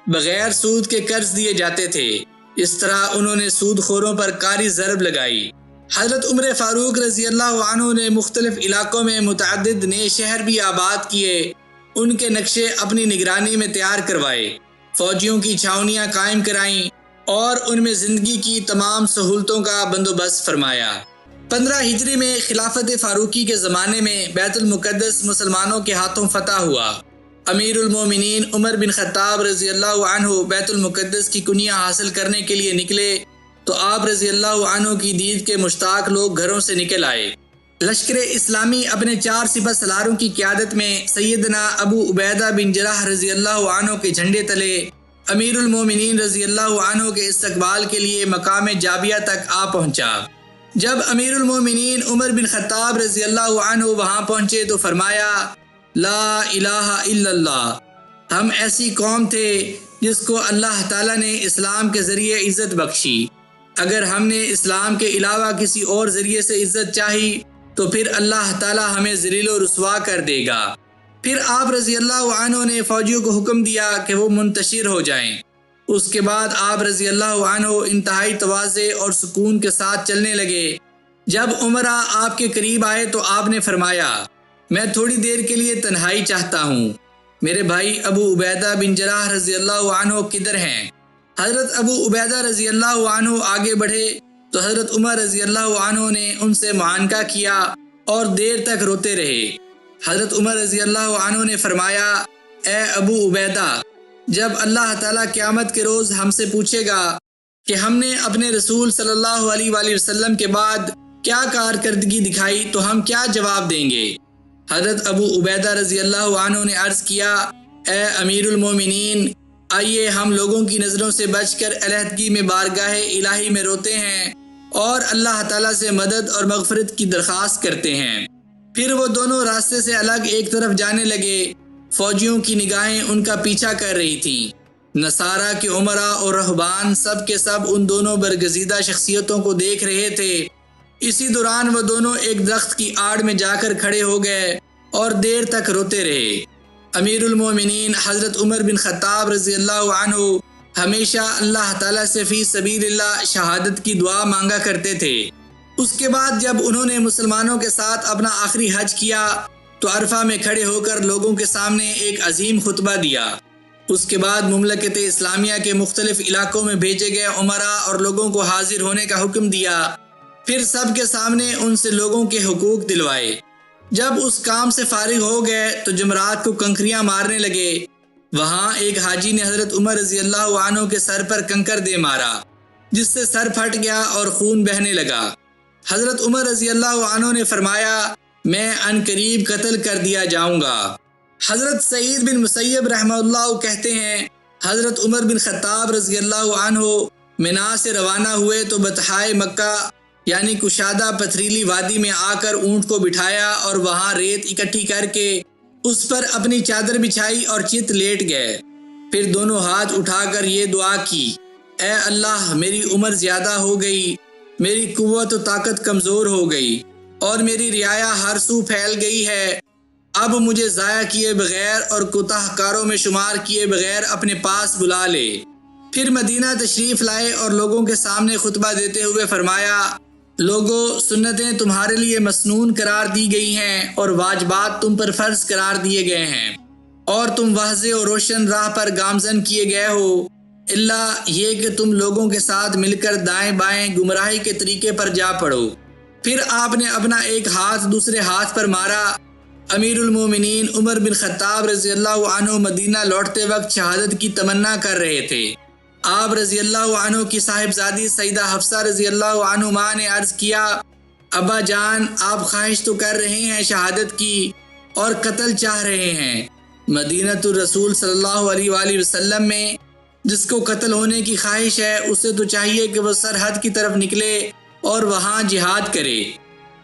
A: बगैर सूद के कर्ज दिए जाते थे। इस तरह उन्होंने सूदखोरों पर कारी ज़रब लगाई। हज़रत उमर फ़ारूक रज़ी अल्लाह अन्हु ने मुख्तलिफ इलाकों में मुतअद्दिद नए शहर भी आबाद किए। उनके नक्शे अपनी निगरानी में तैयार करवाए, फौजियों की छावनियाँ कायम कराईं और उनमें ज़िंदगी की तमाम सहूलतों का बंदोबस्त फरमाया। 15 हिजरी में खिलाफत फ़ारूकी के ज़माने में बैतुल मुक़द्दस मुसलमानों के हाथों फतह हुआ। अमीरुल मोमिनीन उमर बिन ख़त्ताब रज़ी अल्लाह अन्हु बैतुल मुक़द्दस की कुनिया हासिल करने के लिए निकले तो आप रज़ी अल्लाह अन्हु की दीद के मुश्ताक लोग घरों से निकल आए। लश्कर इस्लामी अपने 4 सिपह सलारों की क़यादत में सैयदना अबू उबैदा बिन जराह रज़ी अल्लाह अन्हु के झंडे तले अमीरुल मोमिनीन रज़ी अल्लाह अन्हु के इस्तकबाल के लिए मकाम जाबिया तक आ पहुंचा। जब अमीरुल मोमिनीन उमर बिन ख़त्ताब रज़ी अल्लाह अन्हु वहां पहुंचे तो फरमाया, ला इलाहा इल्लल्लाह, हम ऐसी कौम थे जिसको अल्लाह ताला ने इस्लाम के ज़रिए इज़्ज़त बख्शी। अगर हमने इस्लाम के अलावा किसी और ज़रिए से इज़्ज़त चाही तो फिर अल्लाह ताला हमें ज़लील और रुस्वा कर देगा। फिर आप रज़ी अल्लाह अन्हु ने फ़ौजियों को हुक्म दिया कि वो मुंतशिर हो जाएं। उसके बाद आप रज़ी अल्लाह अन्हु इंतहाई तवाज़े और सुकून के साथ चलने लगे। जब उमरा आपके करीब आए तो आपने फरमाया, मैं थोड़ी देर के लिए तन्हाई चाहता हूँ, मेरे भाई अबू उबैदा बिन जराह रज़ी अल्लाह अन्हु किधर हैं? हज़रत अबू उबैदा रज़ी अल्लाह अन्हु आगे बढ़े तो हज़रत उमर रज़ी अल्लाह अन्हु ने उनसे मुआनका किया और देर तक रोते रहे। हज़रत उमर रज़ी अल्लाह अन्हु ने फरमाया, ए अबू उबैदा, जब अल्लाह ताला क़यामत के रोज़ हमसे पूछेगा कि हमने अपने रसूल सल्लल्लाहु अलैहि वसल्लम के बाद क्या कारकर्दगी दिखाई तो हम क्या जवाब देंगे? हज़रत अबू उबैदा रज़ी अल्लाह अन्हु ने अर्ज़ किया, ए अमीरुल मोमिनीन, आइए हम लोगों की नज़रों से बचकर अलहदगी में बारगाह इलाही में रोते हैं और अल्लाह ताला से मदद और मग़फ़िरत की दरख्वास्त करते हैं। फिर वो दोनों रास्ते से अलग एक तरफ जाने लगे। फ़ौजियों की निगाहें उनका पीछा कर रही थीं। नसारा के उमरा और रहबान सब के सब उन दोनों बरगज़ीदा शख्सियतों को देख रहे थे। इसी दौरान वो दोनों एक दरख्त की आड़ में जाकर खड़े हो गए और देर तक रोते रहे। अमीरुल मोमिनीन हज़रत उमर बिन ख़त्ताब रज़ी अल्लाह अन्हु हमेशा अल्लाह ताला से फ़ी सबीलिल्लाह शहादत की दुआ मांगा करते थे। उसके बाद जब उन्होंने मुसलमानों के साथ अपना आखिरी हज किया तो अरफा में खड़े होकर लोगों के सामने एक अजीम खुतबा दिया। उसके बाद मुमलकत इस्लामिया के मुख्तलिफ इलाकों में भेजे गए उमरा और लोगों को हाजिर होने का हुक्म दिया। फिर सब के सामने उनसे लोगों के हुकूक दिलवाए। जब उस काम से फारिग हो गए तो जमरात को कंकरियां मारने लगे। वहाँ एक हाजी ने हज़रत उमर रज़ी अल्लाह अन्हु के सर पर कंकर दे मारा, जिससे सर फट गया और खून बहने लगा। हज़रत उमर रज़ी अल्लाह अन्हु ने फरमाया, मैं अनकरीब कत्ल कर दिया जाऊंगा। हज़रत सईद बिन मुसैयब रहमतुल्लाह कहते हैं, हज़रत उमर बिन खत्ताब रज़ी अल्लाह अन्हु मिना से रवाना हुए तो बतहाए मक्का यानी कुशादा पथरीली वादी में आकर ऊंट को बिठाया और वहाँ रेत इकट्ठी करके उस पर अपनी चादर बिछाई और चित लेट गए। फिर दोनों हाथ उठाकर ये दुआ की, ए अल्लाह, मेरी उम्र ज़्यादा हो गई, मेरी कुव्वत और ताकत कमज़ोर हो गई और मेरी रियाया हर सू फैल गई है। अब मुझे ज़ाया किए बगैर और कुताहकारों में शुमार किए बगैर अपने पास बुला ले। फिर मदीना तशरीफ़ लाए और लोगों के सामने खुतबा देते हुए फरमाया, लोगों, सुन्नतें तुम्हारे लिए मसनून करार दी गई हैं और वाजबात तुम पर फ़र्ज करार दिए गए हैं और तुम वाज़े और रोशन राह पर गामजन किए गए हो, इल्ला ये कि तुम लोगों के साथ मिलकर दाएं बाएं गुमराही के तरीके पर जा पड़ो। फिर आपने अपना एक हाथ दूसरे हाथ पर मारा। अमीरुल मोमिनीन उमर बिन खत्ताब रज़ी अल्लाह अन्हु मदीना लौटते वक्त शहादत की तमन्ना कर रहे थे। आप रज़ी अल्लाह अन्हु की साहिबजादी सईदा हफ्सा रज़ी अल्लाह अन्हुमा ने अर्ज़ किया, अब्बा जान, आप ख्वाहिश तो कर रहे हैं शहादत की और कत्ल चाह रहे हैं। मदीनतुर रसूल सल्लल्लाहु अलैहि वसल्लम में जिसको कत्ल होने की ख्वाहिश है, उसे तो चाहिए कि वह सरहद की तरफ निकले और वहाँ जिहाद करे।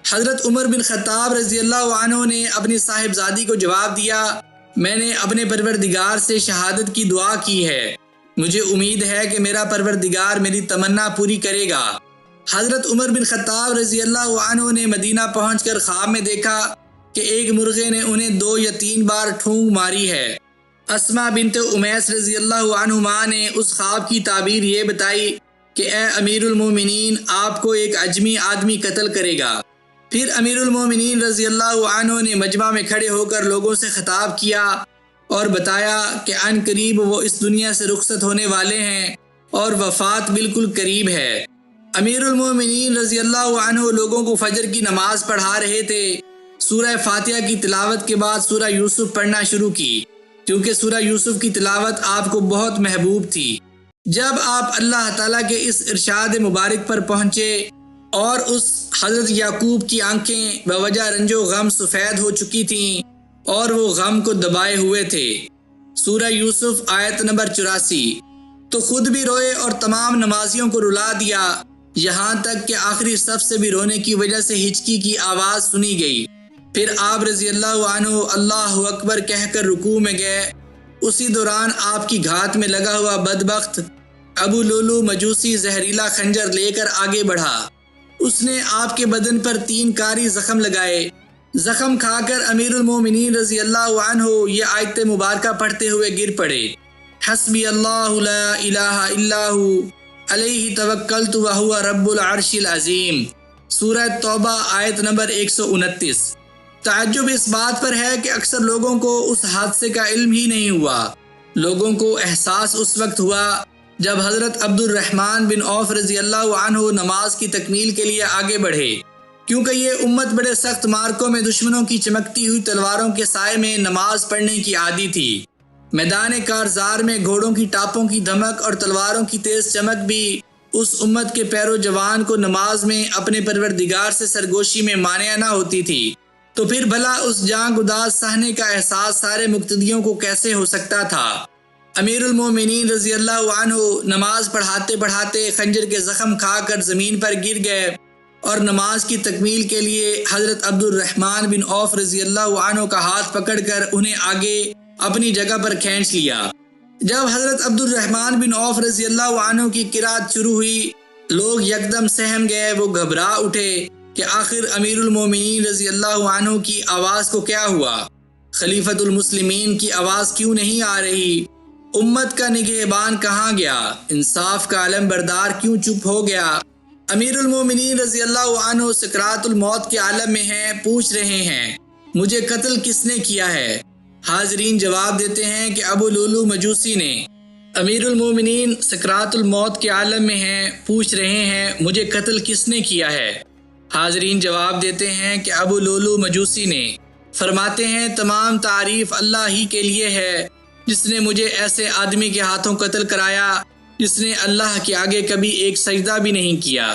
A: हज़रत उमर बिन खत्ताब रज़ी अल्लाह अन्हु ने अपनी साहिबजादी को जवाब दिया, मैंने अपने परवरदिगार से शहादत की दुआ की है, मुझे उम्मीद है कि मेरा परवरदिगार मेरी तमन्ना पूरी करेगा। हज़रत उमर बिन खत्ताब रज़ी अल्लाह अन्हु ने मदीना पहुंचकर ख्वाब में देखा कि एक मुर्गे ने उन्हें 2 या 3 बार ठूंग मारी है। अस्मा बिनते उमैस रज़ी अल्लाह अन्हुमा ने उस ख्वाब की ताबीर ये बताई कि ए अमीरुल मोमिनीन, आपको एक अजमी आदमी कत्ल करेगा। फिर अमीरुल मोमिनीन रज़ी अल्लाह अन्हु ने मजमा में खड़े होकर लोगों से खिताब किया और बताया कि अन करीब वो इस दुनिया से रुखसत होने वाले हैं और वफ़ात बिल्कुल करीब है। अमीरुल मोमिनीन रज़ी अल्लाह अन्हु लोगों को फजर की नमाज पढ़ा रहे थे। सूरह फातिहा की तिलावत के बाद सूरह यूसुफ पढ़ना शुरू की, क्योंकि सूरह यूसुफ की तिलावत आपको बहुत महबूब थी। जब आप अल्लाह ताला के इस इरशाद मुबारक पर पहुँचे और उस हज़रत याकूब की आंखें बवजह रंजो गम सफ़ेद हो चुकी थीं और वो गम को दबाए हुए थे। सूरह यूसुफ आयत नंबर 84। तो खुद भी रोए और तमाम नमाजियों को रुला दिया, यहाँ तक कि आखिरी सफ से भी रोने की वजह से हिचकी की आवाज़ सुनी गई। फिर आप रज़ी अल्लाह अन्हु अल्लाहु अकबर कहकर रुकू में गए। उसी दौरान आपकी घात में लगा हुआ बदबख्त अबू लुलू मजूसी जहरीला खंजर लेकर आगे बढ़ा। उसने आपके बदन पर 3 कारी जख्म लगाए। जख्म खाकर अमीरुल मोमिनीन रज़ी अल्लाह अन्हु ये आयत मुबारका पढ़ते हुए गिर पड़े, हस्बी अल्लाहु ला इलाहा इल्लाहु अलैहि तवक्कलतु व हुवा रब्बुल अर्शिल अज़ीम। सूरह तौबा आयत नंबर 129। ताज्जुब इस बात पर है कि अक्सर लोगों को उस हादसे का इल्म ही नहीं हुआ। लोगों को एहसास उस वक्त हुआ जब हज़रत अब्दुर्रहमान बिन औफ रज़ी अल्लाह अन्हु नमाज की तकमील के लिए आगे बढ़े, क्योंकि ये उम्मत बड़े सख्त मार्कों में दुश्मनों की चमकती हुई तलवारों के साए में नमाज पढ़ने की आदी थी। मैदान कारजार में घोड़ों की टापों की धमक और तलवारों की तेज चमक भी उस उम्मत के पैरो जवान को नमाज में अपने परवरदिगार से सरगोशी में मानिया ना होती थी, तो फिर भला उस जान गुदाज सहने का एहसास सारे मुक्तदियों को कैसे हो सकता था। अमीरुल मोमिनीन रज़ी अल्लाह अन्हु नमाज पढ़ाते पढ़ाते खंजर के जख्म खाकर ज़मीन पर गिर गए और नमाज की तकमील के लिए हज़रत अब्दुर्रहमान बिन औफ रज़ी अल्लाह अन्हु का हाथ पकड़कर उन्हें आगे अपनी जगह पर खींच लिया। जब हज़रत अब्दुर्रहमान बिन औफ रज़ी अल्लाह अन्हु की किरात शुरू हुई, लोग यकदम सहम गए। वो घबरा उठे कि आखिर अमीरुल मोमिनीन रज़ी अल्लाह अन्हु की आवाज़ को क्या हुआ, खलीफतुल मुस्लिमीन की आवाज़ क्यों नहीं आ रही, उम्मत का निगहबान कहाँ गया, इंसाफ का आलम बरदार क्यों चुप हो गया। अमीरुल मोमिनीन रज़ी अल्लाह अन्हु सकरातुल मौत के आलम में हैं, पूछ रहे हैं मुझे कत्ल किसने किया है। हाजरीन जवाब देते हैं कि अबू लुलू मजूसी ने। अमीरुल मोमिनीन सकरातुल मौत के आलम में हैं, पूछ रहे हैं मुझे कत्ल किसने किया है। हाजरीन जवाब देते हैं कि अबू लुलू मजूसी ने। फरमाते हैं तमाम तारीफ अल्लाह ही के लिए है जिसने मुझे ऐसे आदमी के हाथों कत्ल कराया जिसने अल्लाह के आगे कभी एक सजदा भी नहीं किया।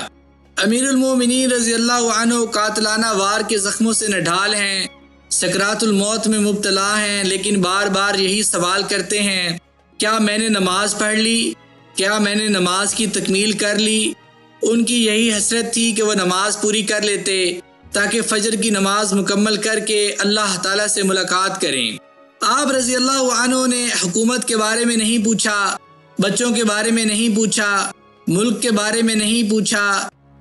A: अमीरुल मोमिनीन रज़ी अल्लाह अन्हु कातलाना वार के जख्मों से नढाल हैं, सकरातुल मौत में मुब्तला हैं, लेकिन बार बार यही सवाल करते हैं क्या मैंने नमाज पढ़ ली, क्या मैंने नमाज की तकमील कर ली। उनकी यही हसरत थी कि वह नमाज पूरी कर लेते ताकि फजर की नमाज मुकम्मल करके अल्लाह ताला से मुलाकात करें। आप रज़ी अल्लाह अन्हु ने हुकूमत के बारे में नहीं पूछा, बच्चों के बारे में नहीं पूछा, मुल्क के बारे में नहीं पूछा,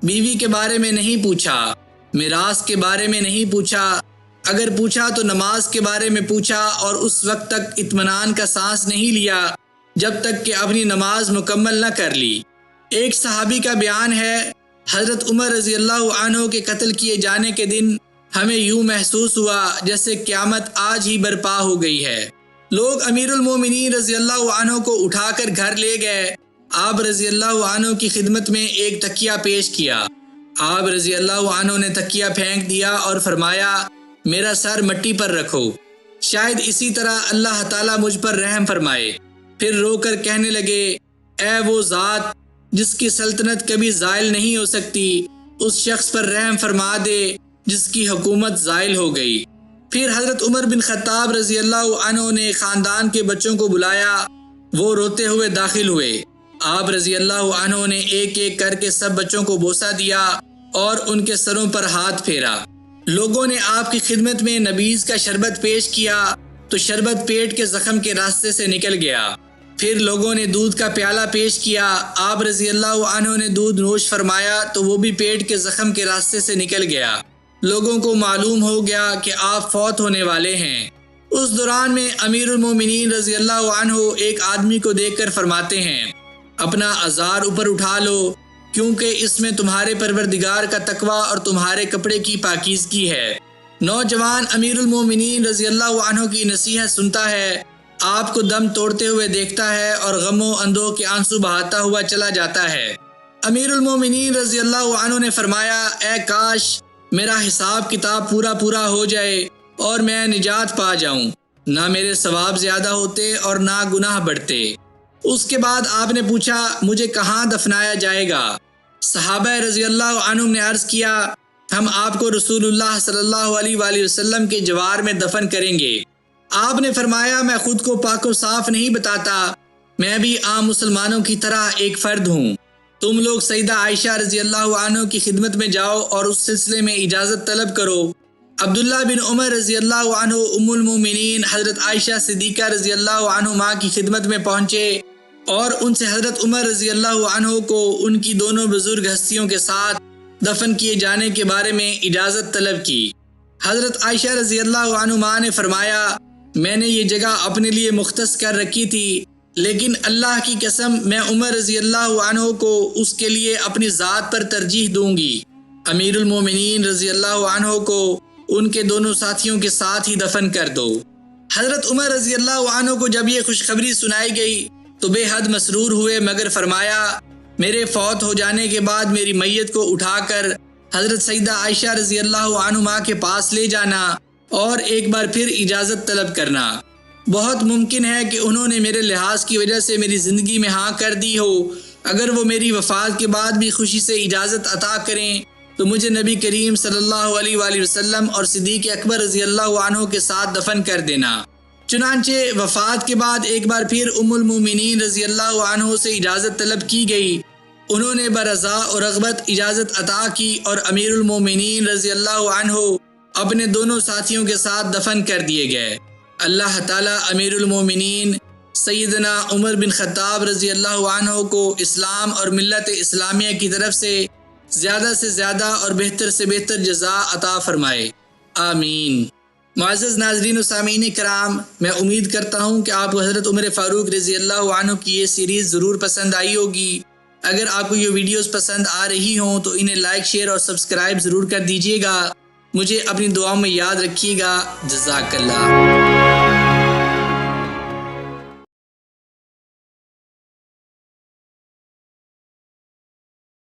A: बीवी के बारे में नहीं पूछा, मिरास के बारे में नहीं पूछा। अगर पूछा तो नमाज के बारे में पूछा और उस वक्त तक इत्मीनान का सांस नहीं लिया जब तक कि अपनी नमाज मुकम्मल न कर ली। एक सहाबी का बयान है हज़रत उमर रज़ी अल्लाह अन्हु के कत्ल किए जाने के दिन हमें यूं महसूस हुआ जैसे क़यामत आज ही बर्पा हो गई है। लोग अमीरुल मोमिनीन रज़ी अल्लाह अन्हु को उठाकर घर ले गए। आप रज़ी अल्लाह अन्हु की खिदमत में एक तकिया पेश किया। आप रज़ी अल्लाह अन्हु ने तकिया फेंक दिया और फरमाया मेरा सर मट्टी पर रखो, शायद इसी तरह अल्लाह ताला मुझ पर रहम फरमाए। फिर रोकर कहने लगे ऐ वो ज़ात जिसकी सल्तनत कभी ज़ाइल नहीं हो सकती, उस शख्स पर रहम फरमा दे जिसकी हुकूमत ज़ाइल हो गई। फिर हज़रत उमर बिन खत्ताब रज़ी अल्लाह अन्हु ने ख़ानदान के बच्चों को बुलाया, वो रोते हुए दाखिल हुए। आप रज़ी अल्लाह अन्हु ने एक एक करके सब बच्चों को बोसा दिया और उनके सरों पर हाथ फेरा। लोगों ने आपकी खिदमत में नबीज़ का शरबत पेश किया तो शरबत पेट के जख्म के रास्ते से निकल गया। फिर लोगों ने दूध का प्याला पेश किया। आप रज़ी अल्लाह अन्हु ने दूध नोश फरमाया तो वो भी पेट के जख्म के रास्ते से निकल गया। लोगों को मालूम हो गया कि आप फौत होने वाले हैं। उस दौरान में अमीरुल मोमिनीन रज़ी अल्लाह अन्हु एक आदमी को देखकर फरमाते हैं अपना अज़ार ऊपर उठा लो क्योंकि इसमें तुम्हारे परवरदिगार का तकवा और तुम्हारे कपड़े की पाकीज़गी है। नौजवान अमीरुल मोमिनीन रज़ी अल्लाह अन्हु की नसीहत सुनता है, आपको दम तोड़ते हुए देखता है और गमों अंधों के आंसू बहाता हुआ चला जाता है। अमीरुल मोमिनीन रज़ी अल्लाह अन्हु ने फरमाया ऐ काश मेरा हिसाब किताब पूरा हो जाए और मैं निजात पा जाऊं, ना मेरे सवाब ज्यादा होते और ना गुनाह बढ़ते। उसके बाद आपने पूछा मुझे कहाँ दफनाया जाएगा। सहाबा रज़ी अल्लाह अन्हुम ने अर्ज़ किया हम आपको रसूलुल्लाह सल्लल्लाहु अलैहि वसल्लम के जवार में दफन करेंगे। आपने फरमाया मैं खुद को पाको साफ नहीं बताता, मैं भी आम मुसलमानों की तरह एक फ़र्द हूँ। तुम लोग सईदा आयशा रज़ी अल्लाह अन्हा की खिदमत में जाओ और उस सिलसिले में इजाज़त तलब करो। अब्दुल्ला बिन उमर रज़ी अल्लाह अन्हु उम्मुल मोमिनीन हज़रत आयशा सिद्दीक़ा रज़ी अल्लाह अन्हुमा की खिदमत में पहुँचे और उनसे हज़रत उमर रज़ी अल्लाह अन्हु को उनकी दोनों बुजुर्ग हस्तियों के साथ दफन किए जाने के बारे में इजाज़त तलब की। हज़रत आयशा रज़ी अल्लाह अन्हुमा ने फरमाया मैंने ये जगह अपने लिए मुख्तस कर रखी थी, लेकिन अल्लाह की कसम मैं उमर रज़ी अल्लाह अन्हु को उसके लिए अपनी ज़ात पर तरजीह दूंगी। अमीरुल मोमिनीन रज़ी अल्लाह अन्हु को उनके दोनों साथियों के साथ ही दफन कर दो। हज़रत उमर रज़ी अल्लाह अन्हु को जब ये खुशखबरी सुनाई गई तो बेहद मसरूर हुए, मगर फरमाया मेरे फौत हो जाने के बाद मेरी मैयत को उठाकर हज़रत सईदा आयशा रज़ी अल्लाह अन्हुमा के पास ले जाना और एक बार फिर इजाज़त तलब करना। बहुत मुमकिन है कि उन्होंने मेरे लिहाज की वजह से मेरी ज़िंदगी में हाँ कर दी हो। अगर वो मेरी वफ़ात के बाद भी खुशी से इजाज़त अता करें तो मुझे नबी करीम सल्लल्लाहु अलैहि वसल्लम और सिद्दीक़ अकबर रज़ी अल्लाह अन्हु के साथ दफन कर देना। चुनांचे वफ़ात के बाद एक बार फिर उम्मुल मोमिनीन रज़ी अल्लाह अन्हु से इजाज़त तलब की गई। उन्होंने बरज़ा और रग़बत इजाज़त अता की और अमीरुल मोमिनीन रज़ी अल्लाह अन्हु अपने दोनों साथियों के साथ दफन कर दिए गए। अल्लाह ताला अमीरुल मोमिनीन सैयदना उमर बिन खत्ताब रज़ी अल्लाह अन्हु को इस्लाम और मिल्लत इस्लामिया की तरफ से ज़्यादा और बेहतर से बेहतर जज़ा अता फरमाए, आमीन। मुअज़्ज़ज़ नाज़रीन व सामीन कराम, मैं उम्मीद करता हूँ कि आपको हज़रत उमर फ़ारूक रज़ी अल्लाह अन्हु की ये सीरीज़ ज़रूर पसंद आई होगी। अगर आपको ये वीडियोस पसंद आ रही हों तो इन्हें लाइक, शेयर और सब्सक्राइब ज़रूर कर दीजिएगा। मुझे अपनी दुआओं में याद रखिएगा। जज़ाकल्लाह।